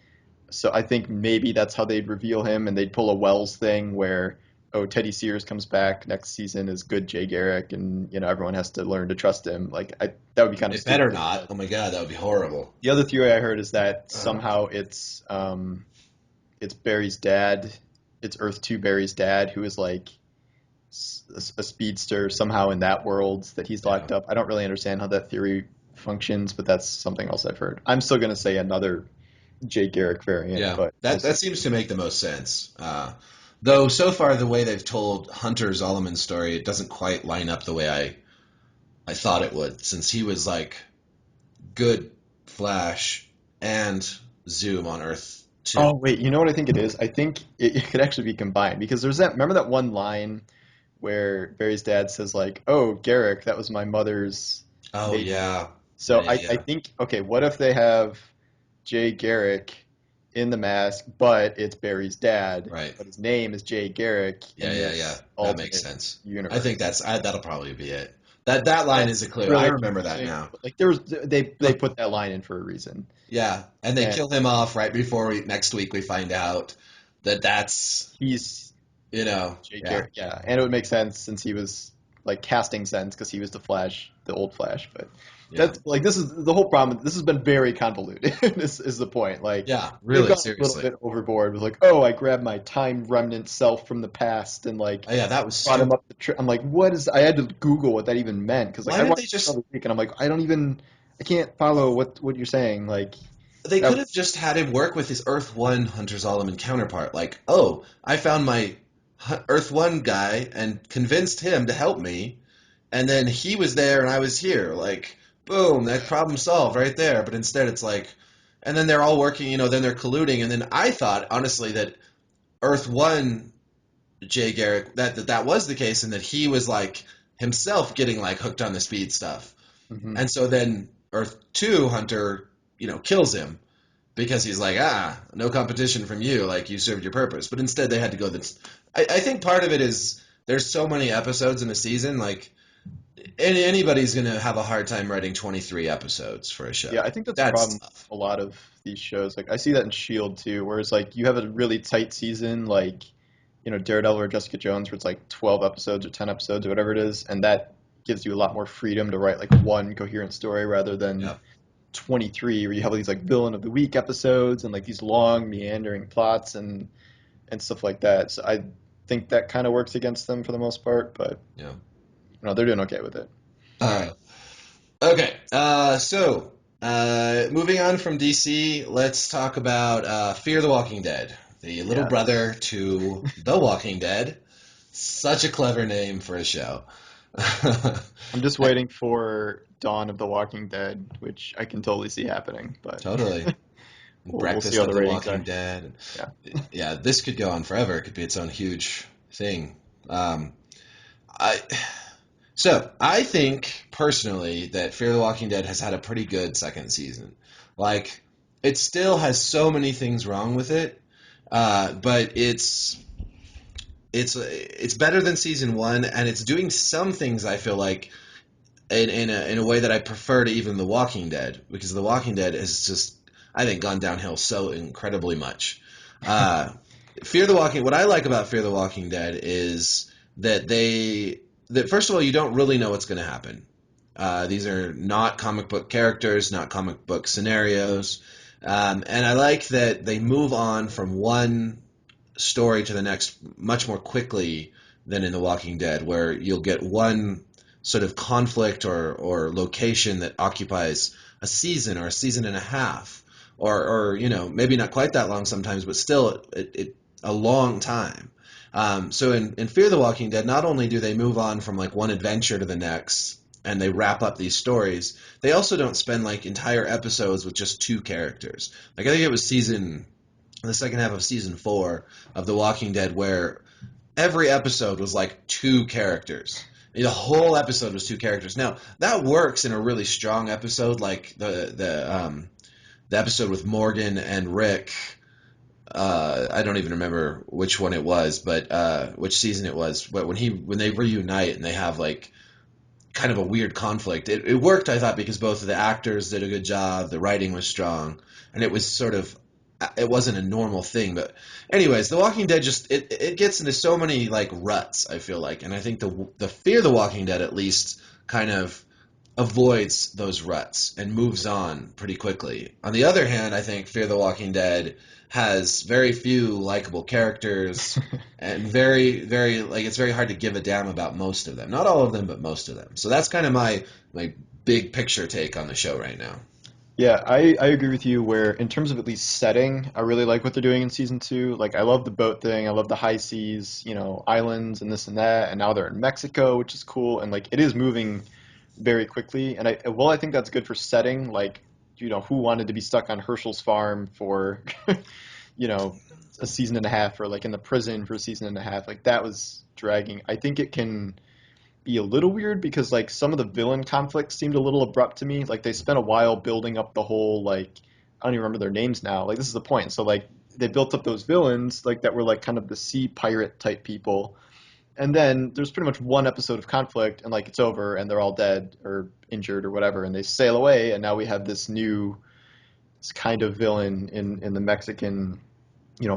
So I think maybe that's how they'd reveal him, and they'd pull a Wells thing where, oh, Teddy Sears comes back next season as good Jay Garrick, and everyone has to learn to trust him. Like that would be kind of It better stupid. not. But Oh my God, that would be horrible. the other theory I heard is that Ugh. somehow it's Barry's dad, it's Earth Two Barry's dad, who is like a speedster somehow in that world that he's Yeah. locked up. I don't really understand how that theory functions, but that's something else I've heard. I'm still going to say another Jay Garrick variant, Yeah, but we'll that see. seems to make the most sense. Though so far the way they've told Hunter Zolomon's story, it doesn't quite line up the way I thought it would, since he was like good Flash and Zoom on Earth too. Oh, wait, you know what I think it is? I think it could actually be combined because there's remember that one line where Barry's dad says like, "Oh, Garrick, that was my mother's Oh baby." yeah, yeah, So yeah, I yeah. think, okay, what if they have Jay Garrick in the mask, but it's Barry's dad, Right. but his name is Jay Garrick Yeah, in yeah, yeah. this That makes alternate sense. I think universe. that'll probably be it. That line is a That's clue. I really remember that confusing, now. but like there was they put that line in for a reason. Yeah, and they And kill him off right before next week we find out that that's, he's Jay yeah, Garrick, yeah, and it would make sense since he was like casting sense because he was the Flash, the old Flash. But yeah, that's like this is the whole problem. This has been very convoluted. This is the point. Like yeah, they've really, gone a little seriously. bit overboard with like, oh, I grabbed my time remnant self from the past and like Oh, yeah, that was brought him stupid. up the tree. I'm like, what is? I had to Google what that even meant because like Why I didn't watched they the show just? this week and I'm like, I can't follow what you're saying. Like They that could have was just had him work with his Earth One Hunter Zolomon counterpart. Like, oh, I found my Earth One guy and convinced him to help me, and then he was there and I was here. Like, boom, that problem solved right there. But instead, it's like, and then they're all working. Then they're colluding. And then I thought honestly that Earth One Jay Garrick that was the case, and that he was like himself getting like hooked on the speed stuff. hmm And so then Earth 2 Hunter, kills him because he's like, no competition from you. Like, you served your purpose. But instead, they had to go this. I think part of it is there's so many episodes in a season. Like, anybody's going to have a hard time writing 23 episodes for a Yeah, show. I think that's a That's problem tough. with a lot of these shows. Like I see that in Shield too, where it's like you have a really tight season, like Daredevil or Jessica Jones, where it's like 12 episodes or 10 episodes or whatever it is, and that gives you a lot more freedom to write like one coherent story rather than Yeah. 23, where you have these like villain of the week episodes and like these long meandering plots and stuff like that. So I think that kind of works against them for the most part, but Yeah. they're doing okay with it. All right. Okay. So Moving on from DC, let's talk about Fear the Walking Dead, the little Yeah. brother to The Walking Dead. Such a clever name for a show. I'm just waiting for Dawn of the Walking Dead, which I can totally see happening, but Totally. we'll see Breakfast how of the the ratings Walking are. Dead. Yeah. Yeah, this could go on forever. It could be its own huge thing. Um, I I think personally that Fear the Walking Dead has had a pretty good second season. Like, it still has so many things wrong with it, but it's better than season one, and it's doing some things I feel like in a way that I prefer to even The Walking Dead, because The Walking Dead has just, I think, gone downhill so incredibly much. Uh, Fear the Walking. What I like about Fear the Walking Dead is that that first of all, you don't really know what's going to happen. These are not comic book characters, not comic book scenarios, and I like that they move on from one story to the next much more quickly than in The Walking Dead, where you'll get one sort of conflict or location that occupies a season or a season and a half, or maybe not quite that long sometimes, but still a long time. So in Fear the Walking Dead, not only do they move on from like one adventure to the next and they wrap up these stories, they also don't spend like entire episodes with just two characters. Like I think it was the second half of season 4 of The Walking Dead, where every episode was like two characters. The whole episode was two characters. Now that works in a really strong episode, like the episode with Morgan and Rick. I don't even remember which one it was, but which season it was. But when they reunite and they have like kind of a weird conflict, it worked, I thought, because both of the actors did a good job, the writing was strong, and it was sort of, it wasn't a normal thing. But anyways, The Walking Dead just it gets into so many like ruts, I feel like, and I think the Fear the Walking Dead at least kind of avoids those ruts and moves on pretty quickly. On the other hand, I think Fear the Walking Dead has very few likable characters and very like it's very hard to give a damn about most of them. Not all of them, but most of them. So that's kind of my big picture take on the show right now. Yeah, I agree with you where in terms of at least setting, I really like what they're doing in season two. Like I love the boat thing, I love the high seas, islands and this and that, and now they're in Mexico, which is cool, and like it is moving very quickly. And I think that's good for setting, like, who wanted to be stuck on Herschel's farm for you know, a season and a half or like in the prison for a season and a half. Like that was dragging. I think it can be a little weird because like some of the villain conflicts seemed a little abrupt to me. Like they spent a while building up the whole like I don't even remember their names now. Like this is the point. So like they built up those villains like that were like kind of the sea pirate type people. And then there's pretty much one episode of conflict and like it's over and they're all dead or injured or whatever and they sail away and now we have this kind of villain in the Mexican,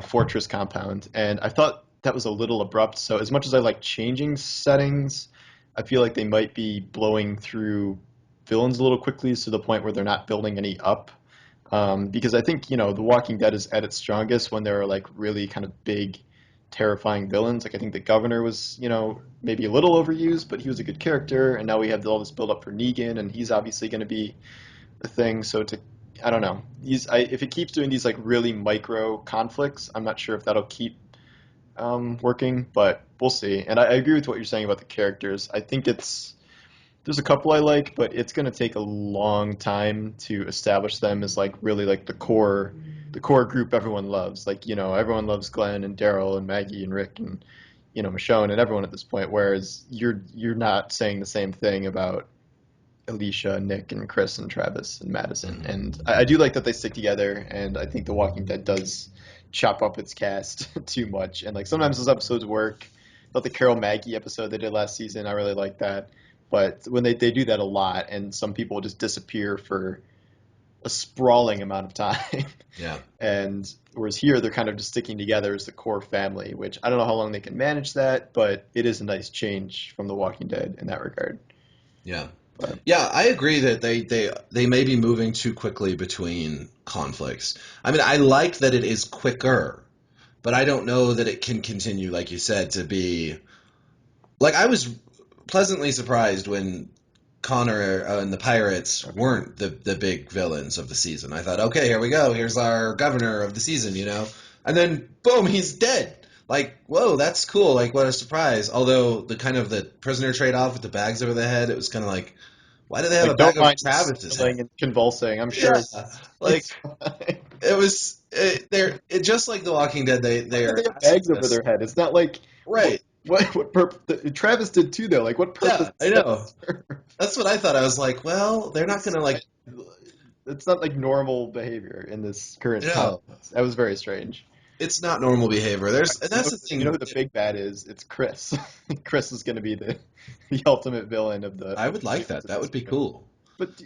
fortress compound. And I thought that was a little abrupt. So as much as I like changing settings, I feel like they might be blowing through villains a little quickly to the point where they're not building any up. Because I think, The Walking Dead is at its strongest when there are like really kind of big, terrifying villains. Like I think the governor was, maybe a little overused, but he was a good character. And now we have all this build up for Negan, and he's obviously going to be a thing. So I don't know. If it keeps doing these like really micro conflicts, I'm not sure if that'll keep working, but we'll see. And I agree with what you're saying about the characters. I think there's a couple I like, but it's going to take a long time to establish them as like really like the core group everyone loves. Like everyone loves Glenn and Daryl and Maggie and Rick and Michonne and everyone at this point. Whereas you're not saying the same thing about Alicia, Nick, and Chris, and Travis, and Madison. Hmm. And I do like that they stick together, and I think The Walking Dead does chop up its cast too much. And like sometimes those episodes work. But the Carol Maggie episode they did last season, I really like that. But when they do that a lot, and some people just disappear for a sprawling amount of time. Yeah, And whereas here they're kind of just sticking together as the core family, which I don't know how long they can manage that, but it is a nice change from The Walking Dead in that regard. yeah. But Yeah, I agree that they may be moving too quickly between conflicts. I mean, I like that it is quicker, but I don't know that it can continue, like you said, to be like I was pleasantly surprised when Connor and the pirates Okay. weren't the big villains of the season. I thought, okay, here we go. Here's our governor of the season, you know. And then boom, he's dead. Like, whoa, that's cool. Like, what a surprise. Although the kind of the prisoner trade off with the bags over the head, it was kind of like, why do they have a Like, bag don't over mind him Travis's head? sniffling and convulsing. I'm sure Yeah, like it's fine. it was. They're just like The Walking Dead. Why They do are they have asking bags over us, their head? It's not like right? what purpose Travis did too though. Like what purpose Yeah, I does that know. serve? That's what I thought. I was like, well, they're not It's gonna like, it's not like normal behavior in this you current know, context. That was very strange. it's not normal behavior. There's, and You that's know, the you know thing. who the big bad is? It's Chris. Chris is going to be the ultimate villain of the I would like series that. of That this would be season. cool. But do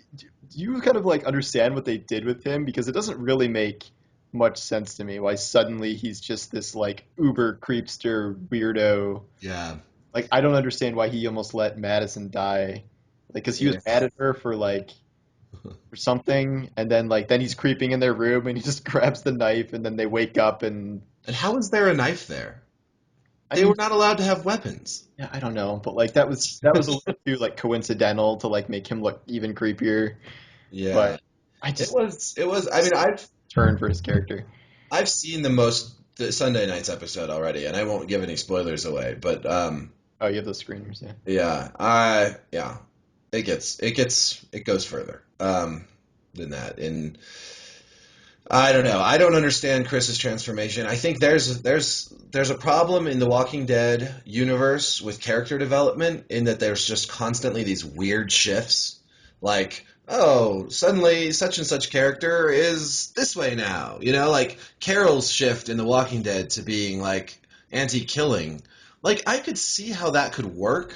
you kind of like understand what they did with him? Because it doesn't really make much sense to me why suddenly he's just this like uber creepster weirdo. Yeah. Like I don't understand why he almost let Madison die. Like because he was Yeah. mad at her for like for something, and then like then he's creeping in their room and he just grabs the knife, and then they wake up and And how is there a knife there? I They were mean not allowed to have weapons. yeah, I don't know, but like that was a little too like coincidental to like make him look even creepier. Yeah. But I It just was. It was. I mean, just turn for his character. I've seen the Sunday night's episode already, and I won't give any spoilers away. But Oh, you have those screeners, yeah. yeah, it goes further than that. And I don't know. I don't understand Chris's transformation. I think there's a problem in the Walking Dead universe with character development in that there's just constantly these weird shifts. Like, oh, suddenly such and such character is this way now. You know, like Carol's shift in The Walking Dead to being like anti-killing. Like I could see how that could work.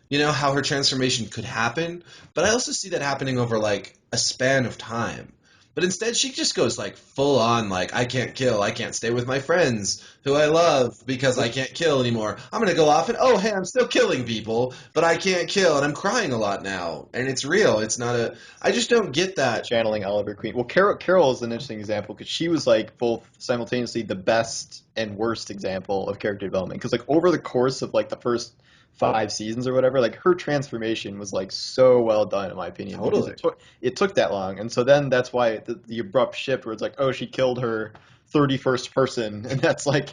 You know, how her transformation could happen, but I also see that happening over like a span of time. But instead, she just goes like full on, like, I can't kill. I can't stay with my friends who I love because I can't kill anymore. I'm going to go off and, oh, hey, I'm still killing people, but I can't kill. And I'm crying a lot now. And it's real. It's not a. I just don't get that. Channeling Oliver Queen. Well, Carol is an interesting example because she was like both simultaneously the best and worst example of character development. Because like over the course of like the first 5 seasons or whatever, like her transformation was like so well done in my opinion because Totally. it took that long, and so then that's why the abrupt shift where it's like, oh, she killed her 31st person, and that's like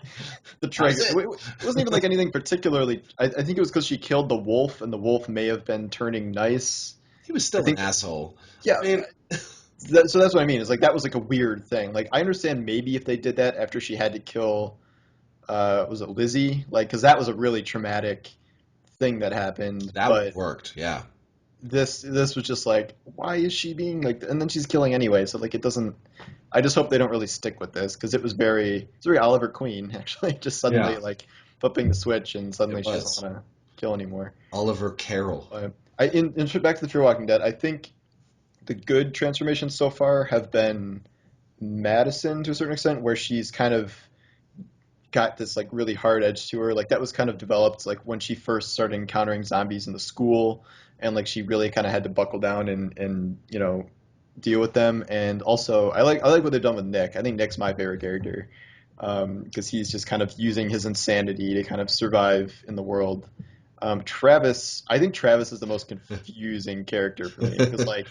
the That was trigger. it. It wasn't even like anything particularly. I think it was because she killed the wolf, and the wolf may have been turning nice. He was I still an think asshole. yeah, I mean, so that's what I mean. Is like that was like a weird thing. Like I understand maybe if they did that after she had to kill, was it Lizzie? Like because that was a really traumatic thing that happened. that would have But worked. Yeah. this was just like, why is she being like? And then she's killing anyway. So like it doesn't. I just hope they don't really stick with this because it's very Oliver Queen actually. Just suddenly Yeah. like flipping the switch and suddenly It she doesn't was. want to kill anymore. Oliver Carroll. In back to the Fear Walking Dead, I think the good transformations so far have been Madison to a certain extent, where she's kind of got this like really hard edge to her. Like that was kind of developed like when she first started encountering zombies in the school, and like she really kind of had to buckle down and deal with them. And also, I like what they've done with Nick. I think Nick's my favorite character because he's just kind of using his insanity to kind of survive in the world. Travis, I think Travis is the most confusing character for me because like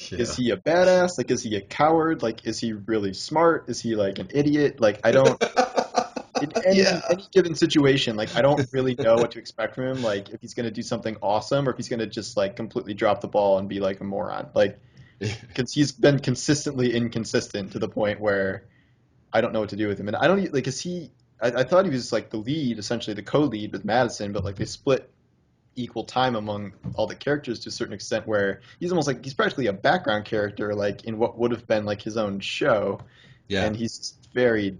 is Yeah. he a badass? Like, is he a coward? Like, is he really smart? Is he like an idiot? Like, I don't in any Yeah. any given situation, like I don't really know what to expect from him. Like, if he's gonna do something awesome or if he's gonna just like completely drop the ball and be like a moron. Like, because he's been consistently inconsistent to the point where I don't know what to do with him. And I don't like, is he? I thought he was like the lead, essentially the co-lead with Madison, but like they split equal time among all the characters to a certain extent where he's almost like he's practically a background character like in what would have been like his own show, Yeah. and he's just very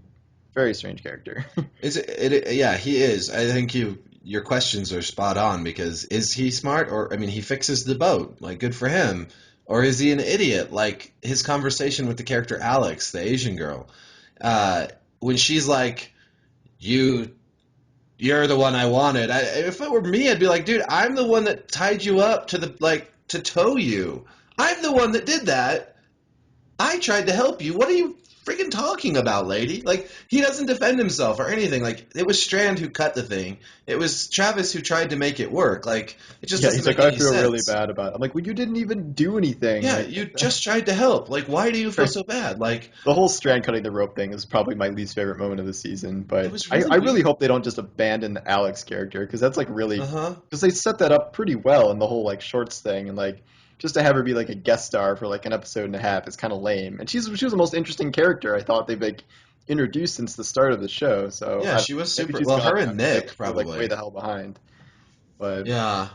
very strange character. Yeah, he is. I think your questions are spot on because is he smart or I mean he fixes the boat, like good for him. Or is he an idiot? Like his conversation with the character Alex, the Asian girl, uh, when she's like, "You, you're the one I wanted." If it were me, I'd be like, "Dude, I'm the one that tied you up to the like to tow you. I'm the one that did that. I tried to help you. What are you freaking talking about, lady? Like, he doesn't defend himself or anything. Like, it was Strand who cut the thing. It was Travis who tried to make it work. Like, it just Yeah, doesn't he's like, make I any feel really sense. bad about it. I'm like, well, you didn't even do anything. Yeah, Like, you just tried to help. Like, why do you feel so bad? Like, the whole Strand cutting the rope thing is probably my least favorite moment of the season. it But was I really really weird. hope they don't just abandon the Alex character because that's like really Uh-huh. because they set that up pretty well in the whole like shorts thing and like just to have her be like a guest star for like an episode and a half is kind of lame. And she was the most interesting character I thought they've like introduced since the start of the show. So Yeah, she was maybe super. she's Well, gone her now and because they Nick, left her like way probably. the hell behind. But Yeah.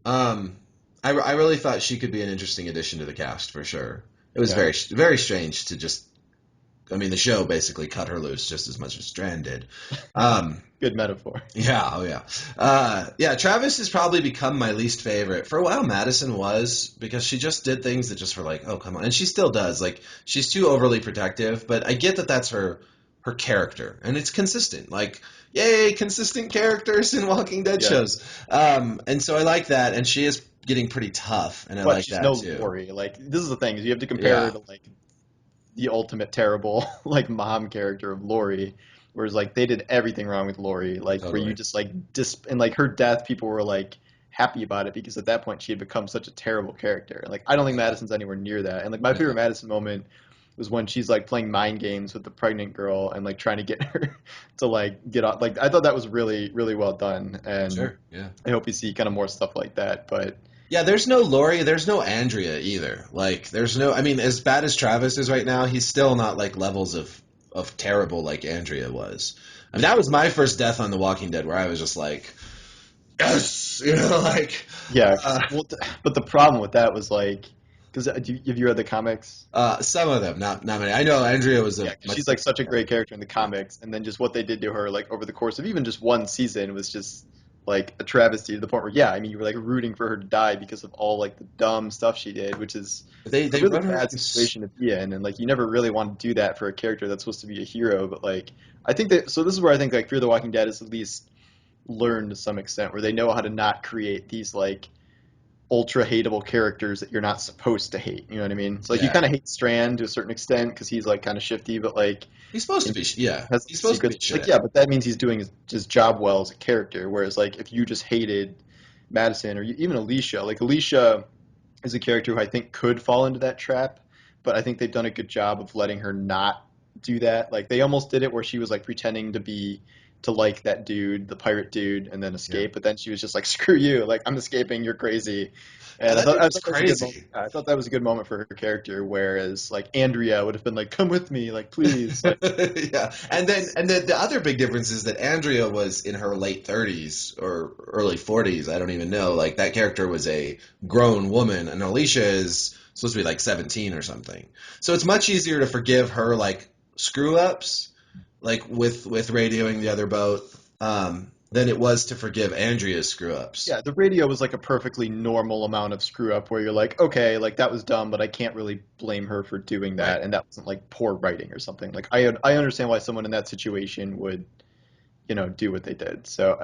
Um, I really thought she could be an interesting addition to the cast for sure. It was yeah, very strange to just. I mean, the show basically cut her loose just as much as Strand did. Um, good metaphor. yeah, oh yeah, yeah. Travis has probably become my least favorite. For a while, Madison was because she just did things that just were like, oh come on, and she still does. Like she's too overly protective, but I get that that's her character, and it's consistent. Like, yay, consistent characters in Walking Dead Yeah. shows. And so I like that, and she is getting pretty tough, and I But like she's that no too. Lori. Like this is the thing is you have to compare her Yeah, to like the ultimate terrible like mom character of Lori, whereas like they did everything wrong with Lori, like where you totally. just like and like her death, people were like happy about it because at that point she had become such a terrible character. Like I don't think Yeah, Madison's anywhere near that. And like my favorite no, Madison moment was when she's like playing mind games with the pregnant girl and like trying to get her to like get off. Like I thought that was really well done, and sure, yeah. I hope we see kind of more stuff like that. But Yeah, there's no Lori, there's no Andrea either. Like, there's no. I mean, as bad as Travis is right now, he's still not like levels of terrible like Andrea was. I mean, that was my first death on The Walking Dead, where I was just like, yes, like, yeah, uh, well, but the problem with that was like, because have you read the comics? some of them, not many. I know Andrea was Yeah, a because much she's like different such a great character. character in the Yeah, comics, and then just what they did to her, like over the course of even just one season, was just like a travesty to the point where, yeah, I mean, you were like rooting for her to die because of all like the dumb stuff she did, which is a they really run her bad through. situation to be in, and like you never really want to do that for a character that's supposed to be a hero. But like, I think that so this is where I think like Fear the Walking Dead is at least learned to some extent, where they know how to not create these like ultra hateable characters that you're not supposed to hate. You know what I mean? So like you Yeah, kind of hate Strand to a certain extent because he's like kind of shifty, but like he's supposed to and be. Yeah, has he's supposed to be secrets. a Like shit. yeah, but that means he's doing his job well as a character. Whereas like if you just hated Madison or even Alicia, like Alicia is a character who I think could fall into that trap, but I think they've done a good job of letting her not do that. Like they almost did it where she was like pretending to like that dude, the pirate dude, and then Yeah, escape. But then she was just like, "Screw you! Like I'm escaping. You're crazy." And that dude I was thought that was a good moment. crazy. I thought that was a good moment for her character. Whereas like Andrea would have been like, "Come with me, like please." Like Yeah, and then the other big difference is that Andrea was in her late 30s or early 40s. I don't even know. Like that character was a grown woman, and Alicia is supposed to be like 17 or something. So it's much easier to forgive her like screw ups, like with radioing the other boat, than it was to forgive Andrea's screw ups. yeah, the radio was like a perfectly normal amount of screw up where you're like, okay, like that was dumb, but I can't really blame her for doing Right. that, and that wasn't like poor writing or something. Like I understand why someone in that situation would, do what they did. So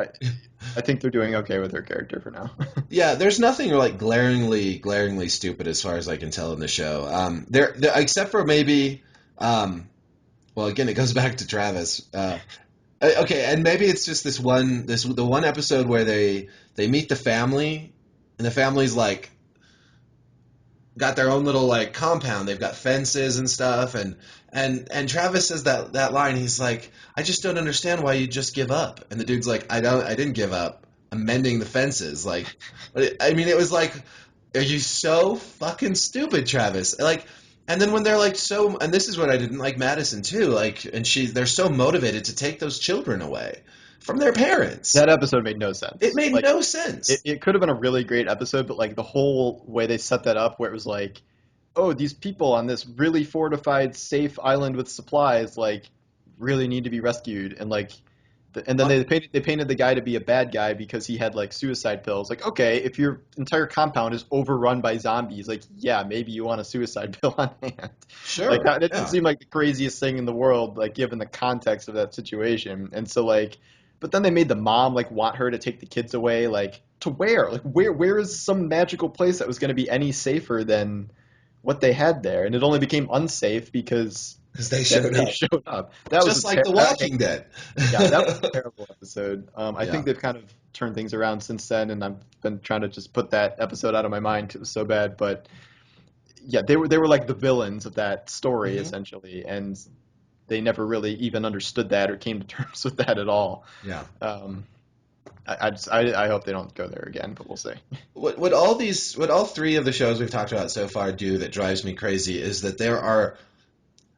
I think they're doing okay with her character for now. Yeah, there's nothing like glaringly stupid as far as I can tell in the show. There except for maybe, well, again, it goes back to Travis. Okay, and maybe it's just the one episode where they meet the family, and the family's like got their own little like compound. They've got fences and stuff, and Travis says that line. He's like, I just don't understand why you just give up. And the dude's like, I didn't give up. I'm mending the fences. Like, I mean, it was like, are you so fucking stupid, Travis? Like, and then when they're like so, and this is what I didn't like Madison too. Like, and they're so motivated to take those children away from their parents. That episode made no It sense. made Like no sense. it could have been a really great episode, but like the whole way they set that up, where it was like, oh, these people on this really fortified, safe island with supplies, like, really need to be rescued, and like, and then they painted the guy to be a bad guy because he had like suicide pills. Like, okay, if your entire compound is overrun by zombies, like, yeah, maybe you want a suicide pill on hand. Like, Sure, that it didn't yeah. seem like the craziest thing in the world, like, given the context of that situation. And so, like, but then they made the mom like want her to take the kids away, like to where? Like, where is some magical place that was going to be any safer than what they had there, and it only became unsafe because Because they that showed they up. showed up. That was a Just like The Walking Dead. yeah, that was a terrible episode. I Yeah. think they've kind of turned things around since then, and I've been trying to just put that episode out of my mind 'cause it was so bad. But yeah, they were like the villains of that story Hmm. essentially, and they never really even understood that or came to terms with that at all. Yeah. Um, I hope they don't go there again, but we'll see. What all three of the shows we've talked about so far do that drives me crazy is that there are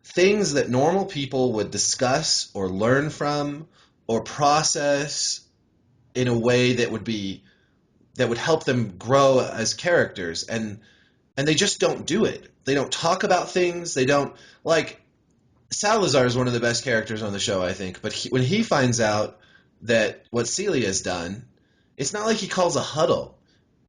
things that normal people would discuss or learn from or process in a way that would help them grow as characters, and they just don't do it. They don't talk about things. They don't like Salazar is one of the best characters on the show, I think. But when he finds out that what Celia's done, it's not like he calls a huddle.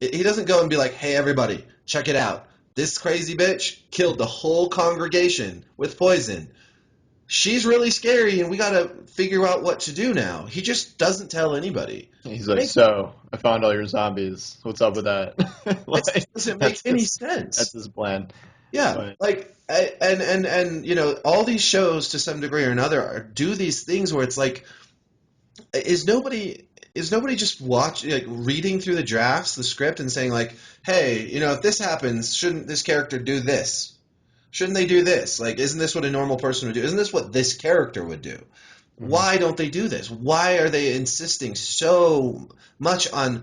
He doesn't go and be like, "Hey, everybody, check it out. This crazy bitch killed the whole congregation with poison. She's really scary, and we gotta figure out what to do now." He just doesn't tell anybody. He's It like, makes "So, I found all your zombies. What's up with that?" it Like, doesn't make any that's sense. his plan. Yeah, But like and all these shows to some degree or another do these things where it's like, is nobody just watching, like reading through the drafts, the script, and saying like, hey, if this happens, shouldn't this character do this? Shouldn't they do this? Like, isn't this what a normal person would do? Isn't this what this character would do? mhm. Why don't they do this? Why are they insisting so much I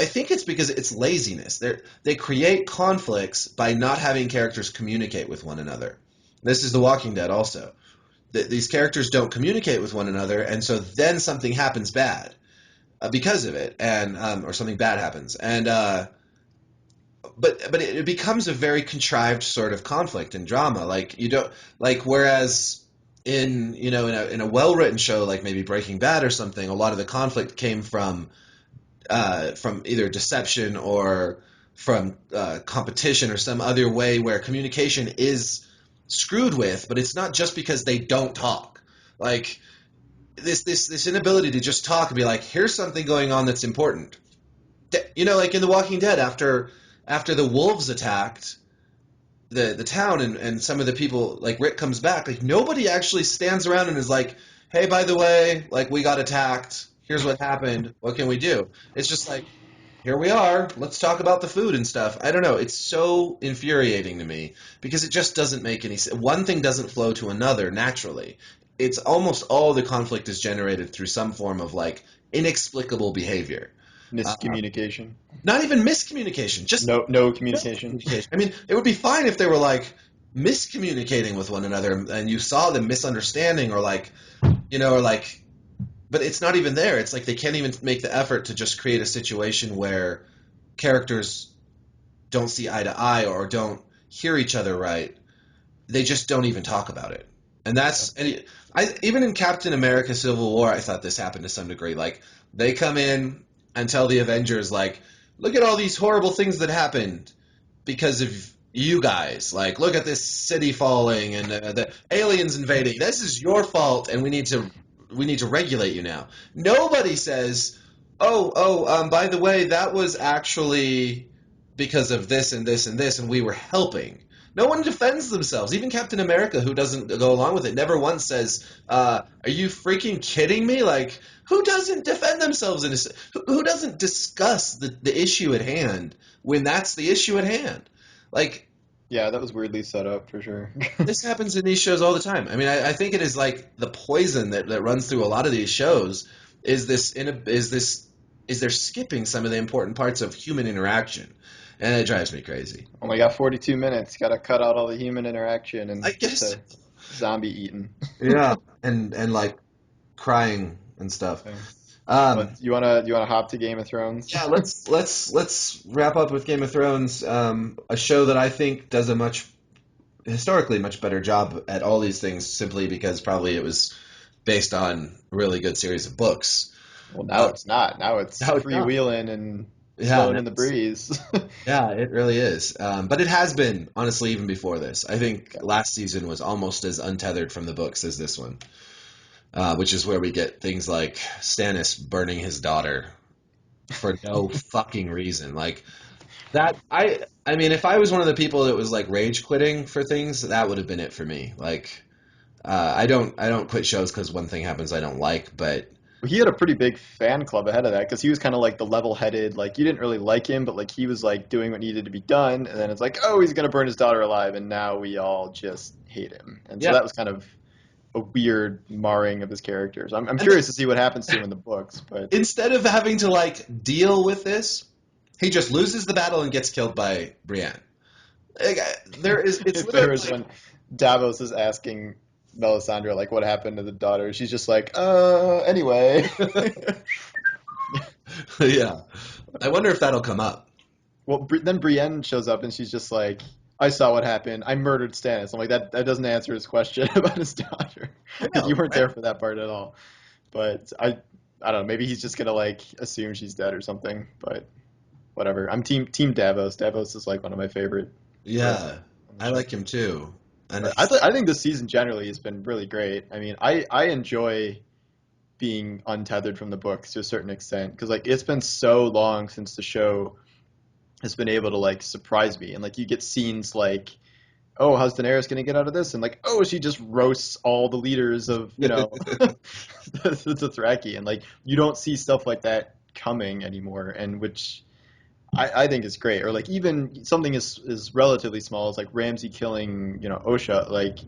think it's because it's laziness. They create conflicts by not having characters communicate with one another. This is The Walking Dead also. These characters don't communicate with one another, and so then something happens bad because of it, and or something bad happens, and but it becomes a very contrived sort of conflict and drama. Like you don't like whereas in a well written show like maybe Breaking Bad or something, a lot of the conflict came from either deception or from competition or some other way where communication is screwed with, but it's not just because they don't talk. Like this inability to just talk and be like, here's something going on that's important. Like in The Walking Dead, after the wolves attacked the town and some of the people, like Rick comes back, like nobody actually stands around and is like, hey, by the way, like we got attacked. Here's what happened. What can we do? It's just like, here we are. Let's talk about the food and stuff. I don't know. It's so infuriating to me because it just doesn't make any sense. One thing doesn't flow to another naturally. It's almost all the conflict is generated through some form of like inexplicable behavior. Uh, Miscommunication. Not even miscommunication, just No no communication. communication. I mean, it would be fine if they were like miscommunicating with one another and you saw them misunderstanding or like, but it's not even there. It's like they can't even make the effort to just create a situation where characters don't see eye to eye or don't hear each other right. They just don't even talk about it. And Yeah. even in Captain America Civil War, I thought this happened to some degree. Like they come in and tell the Avengers like, look at all these horrible things that happened because of you guys. Like, look at this city falling and the aliens invading. This is your fault, and we need to regulate you now. Nobody says, by the way, that was actually because of this and this and this, and we were helping. No one defends themselves. Even Captain America, who doesn't go along with it, never once says, "Are you freaking kidding me?" Like, who doesn't defend themselves who doesn't discuss the issue at hand when that's the issue at hand? Like, Yeah, that was weirdly set up for sure. this happens in these shows all the time. I mean, I think it is like the poison that runs through a lot of these shows is they're skipping some of the important parts of human interaction, and it drives me crazy. Only got 42 minutes. Got to cut out all the human interaction and I get guess. to zombie eating. Yeah, and like crying and stuff. So, well, Um, you wanna hop to Game of Thrones? yeah, let's wrap up with Game of Thrones, a show that I think does a historically much better job at all these things, simply because probably it was based on a really good series of books. Well, now Uh, it's not. Now it's now it's not. freewheeling and Yeah, flowing in the breeze. yeah, it really is. But it has been, honestly, even before this. I think Yeah. last season was almost as untethered from the books as this one, which is where we get things like Stannis burning his daughter for no fucking reason. Like, I mean, if I was one of the people that was like rage quitting for things, that would have been it for me. Like, I don't quit shows because one thing happens I don't like, but He had a pretty big fan club ahead of that because he was kind of like the level-headed, like you didn't really like him, but like he was like doing what needed to be done, and then it's like, oh, he's gonna burn his daughter alive, and now we all just hate him, and so yeah. that was kind of a weird marring of his characters. I'm And curious to see what happens to him in the books, but instead of having to like deal with this, he just loses the battle and gets killed by Brienne. Like, it's if literally there was like, when Davos is asking Melisandre like what happened to the daughter, she's just like, anyway. yeah. I wonder if that'll come up. Well, then Brienne shows up and she's just like, I saw what happened. I murdered Stannis. I'm like, that doesn't answer his question about his daughter I because you know, weren't right? there for that part at all. But I don't know. Maybe he's just gonna like assume she's dead or something. But whatever. I'm team Davos. Davos is like one of my favorite villains Yeah, on the I show. like him too. And But he's I think this season generally has been really great. I mean, I enjoy being untethered from the books to a certain extent because like it's been so long since the show has been able to like surprise me and like you get scenes like oh how's Daenerys gonna get out of this and like oh she just roasts all the leaders of the Dothraki and like you don't see stuff like that coming anymore and which I think is great or like even something is relatively small as like Ramsay killing Osha like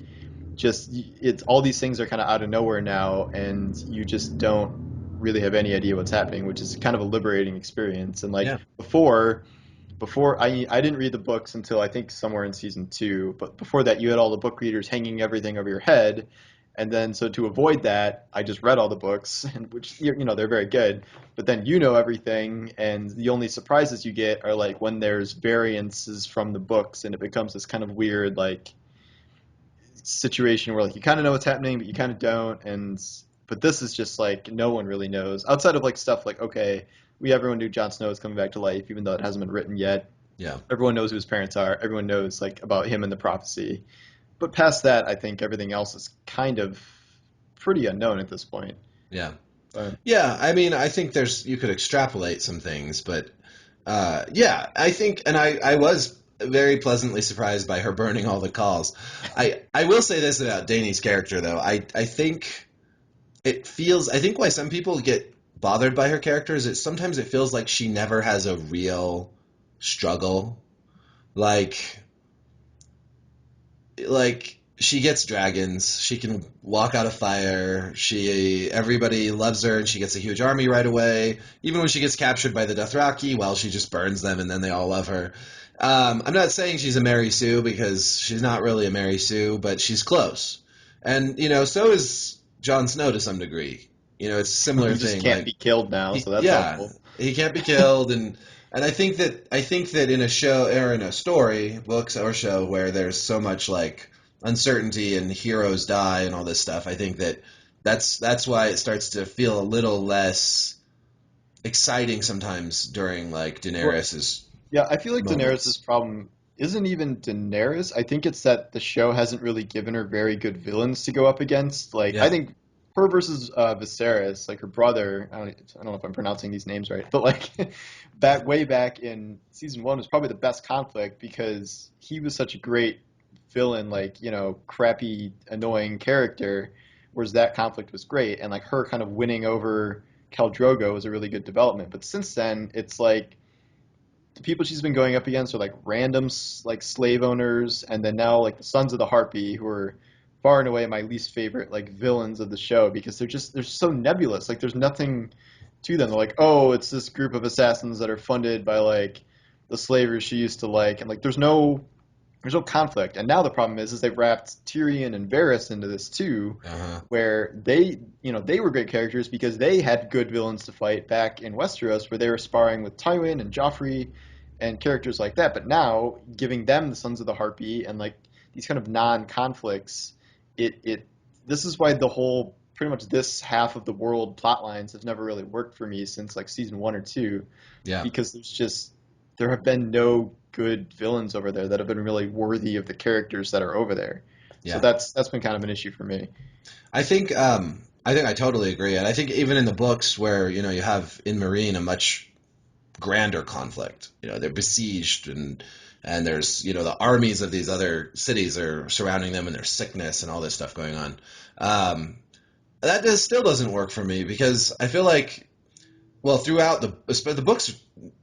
just it's all these things are kind of out of nowhere now and you just don't really have any idea what's happening which is kind of a liberating experience and like yeah, before I didn't read the books until I think somewhere in season two, but before that you had all the book readers hanging everything over your head, and then so to avoid that, I just read all the books, and which they're very good, but then everything, and the only surprises you get are like when there's variances from the books, and it becomes this kind of weird like situation where like you kind of know what's happening, but you kind of don't, and but this is just like no one really knows outside of like stuff like okay, everyone knew Jon Snow is coming back to life, even though it hasn't been written yet. yeah, Everyone knows who his parents are. Everyone knows like about him and the prophecy. But past that, I think everything else is kind of pretty unknown at this point. yeah, But yeah. I mean, I think there's you could extrapolate some things, but yeah, I think, and I was very pleasantly surprised by her burning all the calls. I will say this about Dany's character though. I think I think why some people get bothered by her character is that sometimes it feels like she never has a real struggle. Like she gets dragons, she can walk out of fire, she everybody loves her and she gets a huge army right away. Even when she gets captured by the Dothraki, well, she just burns them and then they all love her. I'm not saying she's a Mary Sue because she's not really a Mary Sue, but she's close. And so is Jon Snow to some degree. It's a similar he just thing. can't be Like killed now, so that's yeah, helpful. he can't be killed, and I think that in a show or in a story, books or show where there's so much like uncertainty and heroes die and all this stuff, I think that that's why it starts to feel a little less exciting sometimes during like Well, Daenerys's yeah, I feel like Daenerys' moments. problem isn't even Daenerys. I think it's that the show hasn't really given her very good villains to go up against. Like, I Yeah, think her versus Viserys, like her brother, I don't know if I'm pronouncing these names right, but like way back in season one was probably the best conflict because he was such a great villain, like, crappy, annoying character, whereas that conflict was great. And like her kind of winning over Khal Drogo was a really good development. But since then, it's like, the people she's been going up against are like random like slave owners, and then now like the Sons of the Harpy, who are far and away my least favorite like villains of the show because they're so nebulous. Like there's nothing to them. They're like, oh, it's this group of assassins that are funded by like the slavers she used to like, and like there's no conflict. And now the problem is they've wrapped Tyrion and Varys into this too, uh-huh. where they were great characters because they had good villains to fight back in Westeros, where they were sparring with Tywin and Joffrey and characters like that. But now giving them the Sons of the Harpy and like these kind of non-conflicts, it this is why the whole pretty much this half of the world plot lines have never really worked for me since like season one or two Yeah, because there have been no good villains over there that have been really worthy of the characters that are over there. So yeah. that's been kind of an issue for me. I think I totally agree, and I think even in the books where you have in Marine a much grander conflict. They're besieged, and there's the armies of these other cities are surrounding them, and there's sickness and all this stuff going on. Um, still doesn't work for me because I feel like, well, throughout the book's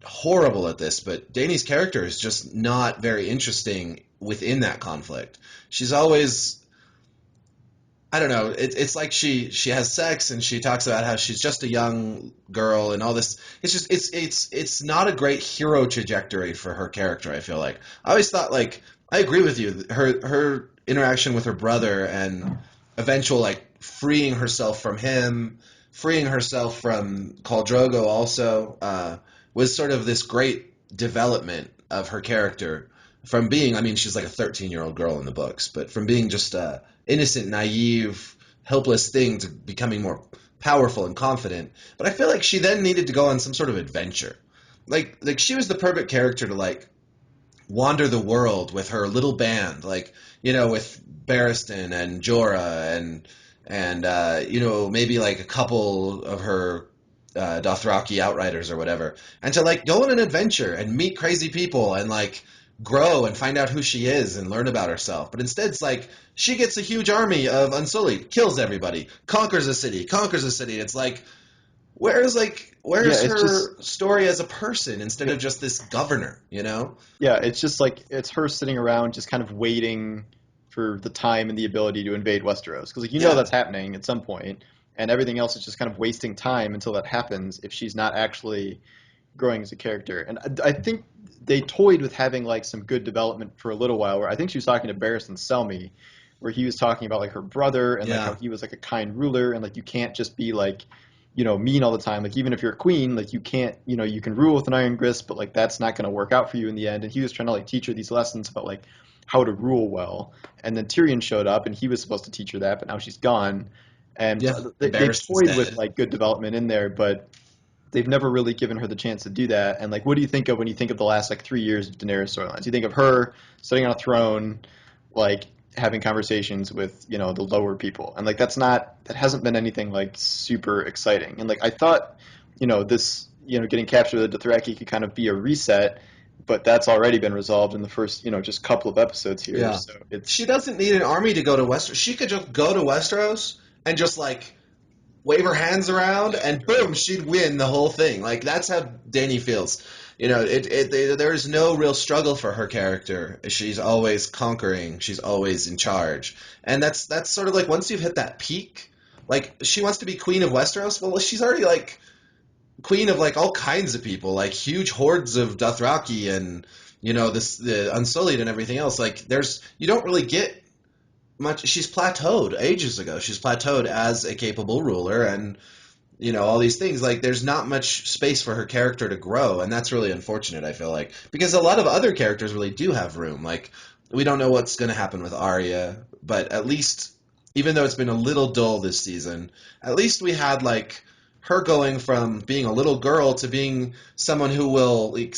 horrible at this, but Dany's character is just not very interesting within that conflict. She's always, I don't know. It's like she has sex and she talks about how she's just a young girl and all this. It's just it's not a great hero trajectory for her character. I feel like I always thought, like, I agree with you. Her interaction with her brother and eventual, like, freeing herself from him, freeing herself from Khal Drogo also, was sort of this great development of her character from being, I mean, she's like a 13-year-old girl in the books, but from being just a innocent, naive, helpless thing to becoming more powerful and confident. But I feel like she then needed to go on some sort of adventure. Like she was the perfect character to, like, wander the world with her little band, like, with Barristan and Jorah and maybe like a couple of her Dothraki outriders or whatever, and to, like, go on an adventure and meet crazy people and, like, grow and find out who she is and learn about herself. But instead, it's like she gets a huge army of Unsullied, kills everybody, conquers a city, conquers a city. It's like, Yeah, where's it's just her story as a person instead yeah, of just this governor, you know? yeah, it's just like it's her sitting around just kind of waiting for the time and the ability to invade Westeros because like Yeah, that's happening at some point, and everything else is just kind of wasting time until that happens if she's not actually growing as a character. And I think they toyed with having like some good development for a little while. Where I think she was talking to Barristan Selmy, where he was talking about like her brother and like how yeah, he was like a kind ruler, and like you can't just be like mean all the time. Like even if you're a queen, like you can't you can rule with an iron grist, but like that's not going to work out for you in the end. And he was trying to like teach her these lessons about like how to rule well. And then Tyrion showed up, and he was supposed to teach her that, but now she's gone. And yeah. so they've Embarrassed toyed with instead. like good development in there, but they've never really given her the chance to do that. And like, what do you think of when you think of the last like 3 years of Daenerys storylines? You think of her sitting on a throne, like having conversations with the lower people, and like that hasn't been anything like super exciting. And like I thought, this getting captured with the Dothraki could kind of be a reset, but that's already been resolved in the first just couple of episodes here. Yeah. So She it's doesn't need an army to go to Westeros. She could just go to Westeros and just, like, wave her hands around, and boom, she'd win the whole thing. Like, that's how Dany feels. There's no real struggle for her character. She's always conquering. She's always in charge, and that's sort of like, once you've hit that peak, like, she wants to be queen of Westeros. Well, she's already, like, queen of, like, all kinds of people, like huge hordes of Dothraki and the Unsullied and everything else. Like, you don't really get much. She's plateaued ages ago. She's plateaued as a capable ruler, and all these things. Like, there's not much space for her character to grow, and that's really unfortunate, I feel like, because a lot of other characters really do have room. Like, we don't know what's going to happen with Arya, but at least, even though it's been a little dull this season, at least we had, like, her going from being a little girl to being someone who will, like,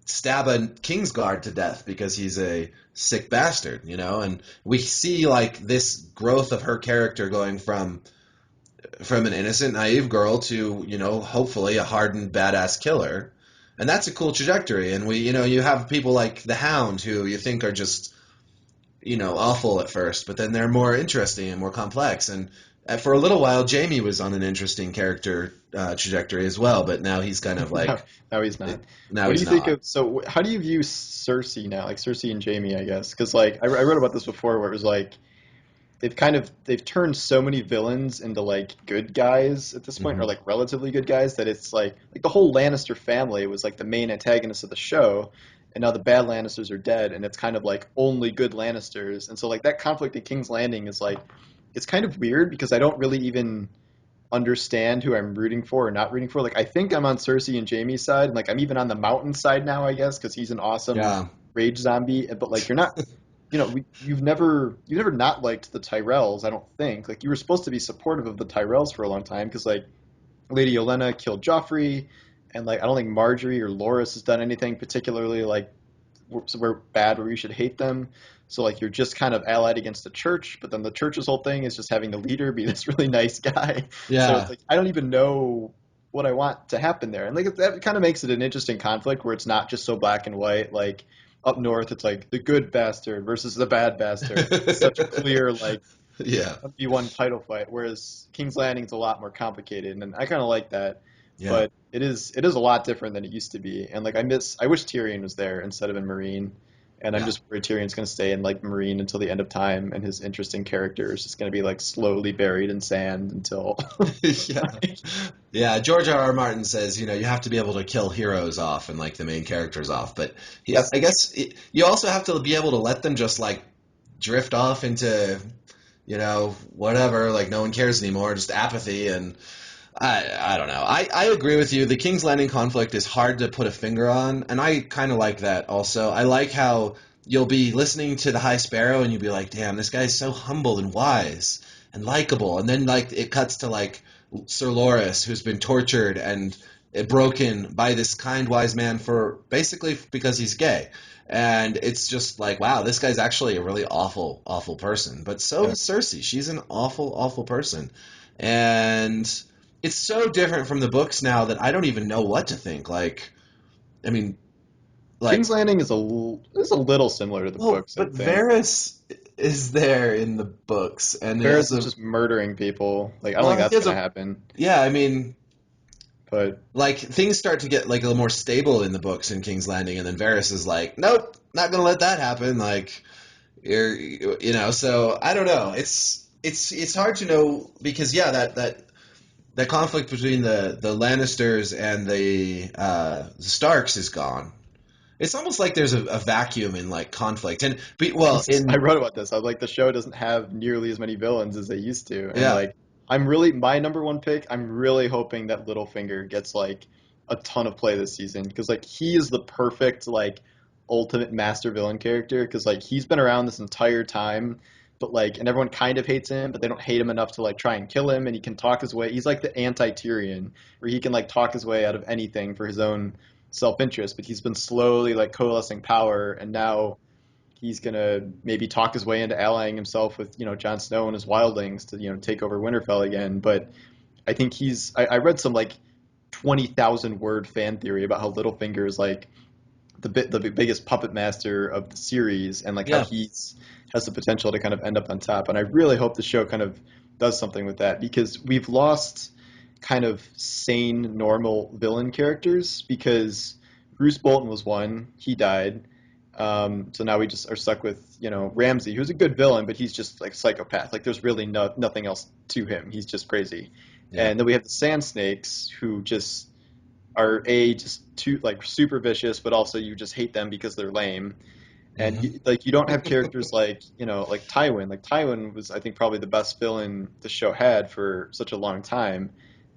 stab a Kingsguard to death because he's a sick bastard, and we see, like, this growth of her character going from an innocent, naive girl to, hopefully a hardened, badass killer. And that's a cool trajectory. And you have people like the Hound, who you think are just, awful at first, but then they're more interesting and more complex. And for a little while, Jamie was on an interesting character trajectory as well, but now he's kind of no, like, no, he's not. now What do he's you think not. of? So, how do you view Cersei now? Like Cersei and Jamie, I guess, because like I read about this before, where it was like they've turned so many villains into like good guys at this point, or Hmm. like relatively good guys, that it's like the whole Lannister family was like the main antagonist of the show, and now the bad Lannisters are dead, and it's kind of like only good Lannisters, and so like that conflict at King's Landing is like it's kind of weird because I don't really even understand who I'm rooting for or not rooting for. Like I think I'm on Cersei and Jamie's side, and like I'm even on the Mountain side now, I guess, because he's an awesome Yeah. rage zombie. But like you're not, you've never not liked the Tyrells. I don't think like you were supposed to be supportive of the Tyrells for a long time because like Lady Olenna killed Joffrey, and like I don't think Marjorie or Loras has done anything particularly like we're bad where you should hate them. So like you're just kind of allied against the church, but then the church's whole thing is just having the leader be this really nice guy. So it's Yeah. like I don't even know what I want to happen there. And like that kind of makes it an interesting conflict where it's not just so black and white. Like up north, it's like the good bastard versus the bad bastard. It's such a clear like Yeah, 1v1 title fight, whereas King's Landing is a lot more complicated, and I kind of like that. yeah. But it is a lot different than it used to be, and like I wish Tyrion was there instead of in Marine, and I'm Yeah. just worried Tyrion's going to stay in like Marine until the end of time, and his interesting character is just going to be like slowly buried in sand until Yeah. Yeah, George R. R. Martin says, you have to be able to kill heroes off and like the main characters off, but yes, I guess you also have to be able to let them just like drift off into, whatever, like no one cares anymore, just apathy. And I don't know. I agree with you. The King's Landing conflict is hard to put a finger on, and I kind of like that also. I like how you'll be listening to the High Sparrow and you'll be like, damn, this guy's so humble and wise and likable. And then like it cuts to like Sir Loras, who's been tortured and broken by this kind, wise man for basically because he's gay. And it's just like, wow, this guy's actually a really awful, awful person. But so yeah. is Cersei. She's an awful, awful person. And it's so different from the books now that I don't even know what to think. Like, I mean, like, King's Landing is a little similar to the well, books, I but think. Varys is there in the books, and he has Varys is a just murdering people. Like I don't think well, he that's has going to a happen, yeah. I mean, but like things start to get like a little more stable in the books in King's Landing, and then Varys is like, nope, not gonna let that happen. Like, so I don't know. It's hard to know because yeah, that conflict between the Lannisters and the Starks is gone. It's almost like there's a vacuum in like conflict, and well, I in wrote about this. I was like, the show doesn't have nearly as many villains as they used to, and yeah, like, I'm really my number one pick. I'm really hoping that Littlefinger gets like a ton of play this season because like he is the perfect like ultimate master villain character because like he's been around this entire time, but like, and everyone kind of hates him, but they don't hate him enough to like try and kill him, and he can talk his way. He's like the anti-Tyrion, where he can like talk his way out of anything for his own self-interest, but he's been slowly like coalescing power, and now he's gonna maybe talk his way into allying himself with Jon Snow and his wildlings to take over Winterfell again. But I think I read some like 20,000 word fan theory about how Littlefinger is like the biggest puppet master of the series and like how yeah. he's has the potential to kind of end up on top. And I really hope the show kind of does something with that because we've lost kind of sane, normal villain characters because Bruce Bolton was one, he died. So now we just are stuck with, Ramsay, who's a good villain, but he's just like a psychopath. Like there's really nothing else to him. He's just crazy. Yeah. And then we have the Sand Snakes, who just are just too like super vicious, but also you just hate them because they're lame. And Hmm. you don't have characters like like Tywin. Like Tywin was, I think, probably the best villain the show had for such a long time,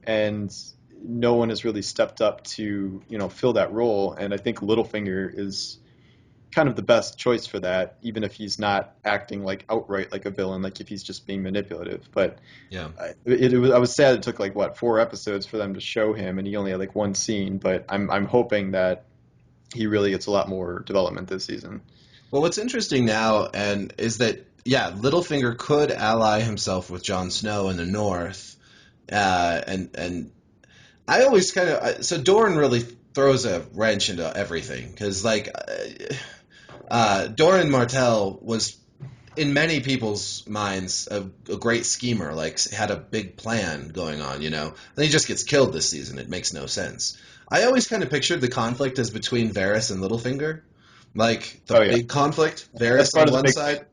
and no one has really stepped up to fill that role. And I think Littlefinger is kind of the best choice for that, even if he's not acting like outright like a villain, like if he's just being manipulative. But Yeah. I was sad it took like what 4 episodes for them to show him, and he only had like one scene. But I'm hoping that he really gets a lot more development this season. Well, what's interesting now and is that yeah, Littlefinger could ally himself with Jon Snow in the North, and I always kind of so Dorne really throws a wrench into everything because like Doran Martell was in many people's minds a great schemer, like had a big plan going on, Then he just gets killed this season. It makes no sense. I always kind of pictured the conflict as between Varys and Littlefinger, like the Oh yeah, big conflict, that's Varys part on of the one big side, thing.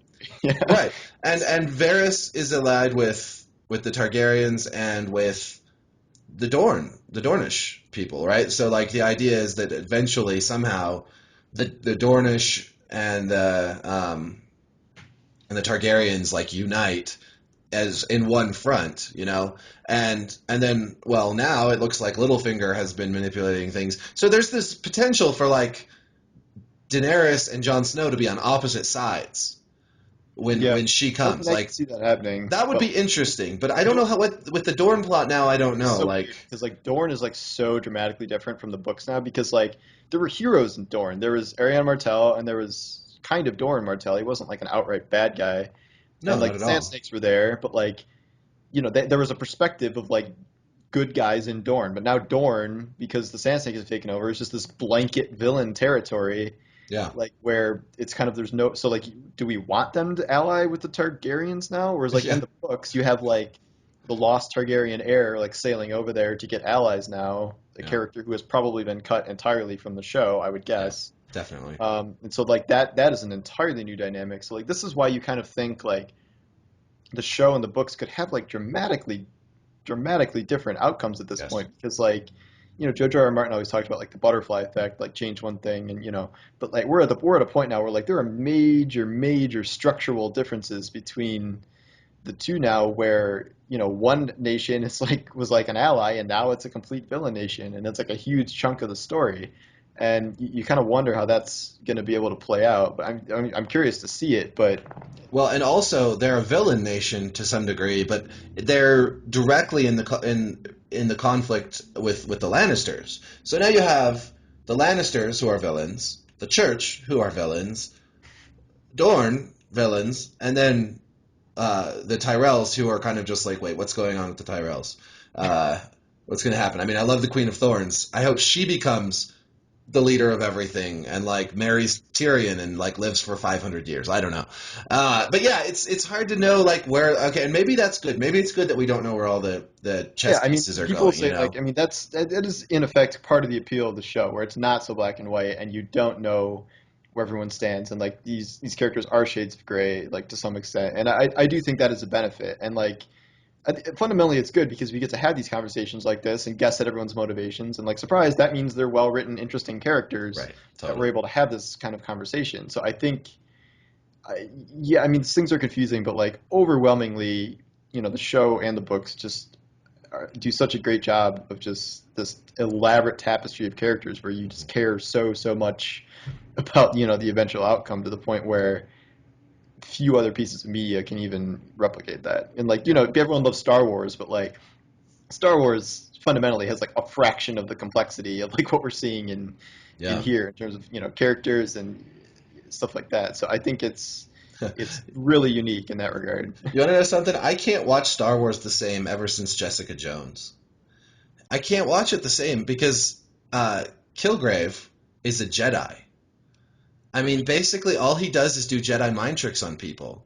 Yeah. right, and Varys is allied with the Targaryens and with the Dornish people, right? So like the idea is that eventually somehow the Dornish and the Targaryens like unite as in one front, and then well now it looks like Littlefinger has been manipulating things. So there's this potential for like Daenerys and Jon Snow to be on opposite sides Yeah, when she I comes. I can Like see that happening, that would but be interesting, but I don't know Dorne how what with the Dorne plot now. I don't is know. so Like weird because like Dorne is like so dramatically different from the books now because like there were heroes in Dorne. There was Arianne Martell and there was kind of Doran Martell. He wasn't like an outright bad guy, and no, like not the at Sand all. Snakes were there, but like there was a perspective of like good guys in Dorne, but now Dorne, because the Sand Snakes have taken over, is just this blanket villain territory, Yeah. like where it's kind of there's no so like do we want them to ally with the Targaryens now? Whereas like in Yeah. the books you have like the lost Targaryen heir like sailing over there to get allies now, a Yeah. character who has probably been cut entirely from the show, I would Yeah. guess. Definitely. And so like that is an entirely new dynamic. So like this is why you kind of think like the show and the books could have like dramatically different outcomes at this Yes. point because like George R. R. Martin always talked about like the butterfly effect, like change one thing and but like we're at a point now where like there are major structural differences between the two now where one nation is like was like an ally and now it's a complete villain nation and it's like a huge chunk of the story and you kind of wonder how that's going to be able to play out, but I'm curious to see it, but Well, and also they're a villain nation to some degree, but they're directly in the conflict with the Lannisters. So now you have the Lannisters who are villains, the Church who are villains, Dorne villains, and then the Tyrells who are kind of just like, wait, what's going on with the Tyrells? Uh, what's going to happen? I mean, I love the Queen of Thorns. I hope she becomes the leader of everything and like marries Tyrion and like lives for 500 years. I don't know. But yeah, it's hard to know like where. Okay, and maybe that's good. Maybe it's good that we don't know where all the yeah, chess I mean, pieces are people going. say like, I mean, that is in effect part of the appeal of the show, where it's not so black and white, and you don't know where everyone stands, and like these characters are shades of gray, like to some extent, and I do think that is a benefit, and like fundamentally it's good because we get to have these conversations like this and guess at everyone's motivations, and like surprise, that means they're well written, interesting characters Right. that we're Totally. able to have this kind of conversation. So I think, yeah, I mean, things are confusing, but like overwhelmingly, the show and the books just do such a great job of just this elaborate tapestry of characters where you just care so much about the eventual outcome to the point where few other pieces of media can even replicate that. And like Yeah. everyone loves Star Wars, but like Star Wars fundamentally has like a fraction of the complexity of like what we're seeing in Yeah. here in terms of characters and stuff like that. So I think it's really unique in that regard. You want to know something? I can't watch Star Wars the same ever since Jessica Jones. I can't watch it the same because uh, Kilgrave is a Jedi. I mean, basically, all he does is do Jedi mind tricks on people.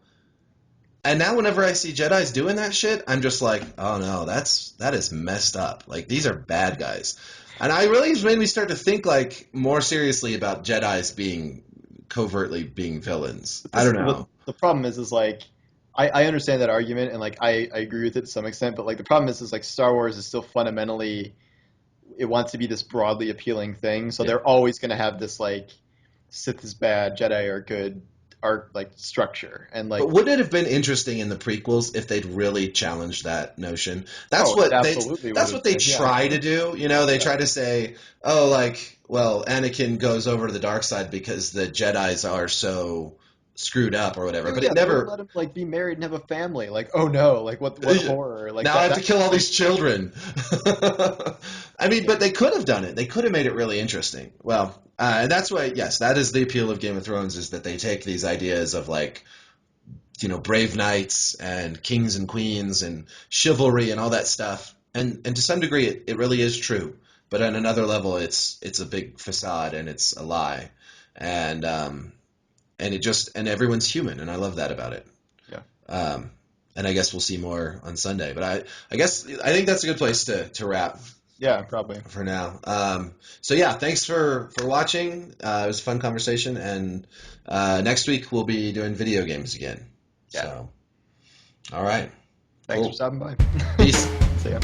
And now, whenever I see Jedi's doing that shit, I'm just like, oh no, that is messed up. Like these are bad guys, and I really it's made me start to think like more seriously about Jedi's being covertly being villains. But I this don't know. the problem is like I understand that argument and like I agree with it to some extent, but like the problem is like Star Wars is still fundamentally it wants to be this broadly appealing thing, so Yeah. they're always going to have this like Sith is bad, Jedi are good art like structure, and But like would it have been interesting in the prequels if they'd really challenged that notion? oh, it absolutely would That's have what they been, yeah, try to do. You know, they yeah. try to say, oh, like, well, Anakin goes over to the dark side because the Jedi's are so screwed up or whatever. But it They wouldn't never. let him like be married and have a family. Like, oh no, like what horror? Like Now I have to that kill all like these children. I mean, yeah. but they could have done it. They could have made it really interesting. Well, and that's why, yes, that is the appeal of Game of Thrones is that they take these ideas of like brave knights and kings and queens and chivalry and all that stuff. And to some degree, it really is true. But on another level, it's a big facade and it's a lie. And it just and everyone's human, and I love that about it. Yeah. Um, and I guess we'll see more on Sunday. But I think that's a good place to wrap Yeah, probably. for now. So yeah, thanks for watching. It was a fun conversation, and next week we'll be doing video games again. Yeah. So, all right, Thanks for cool. stopping by. Peace. See ya.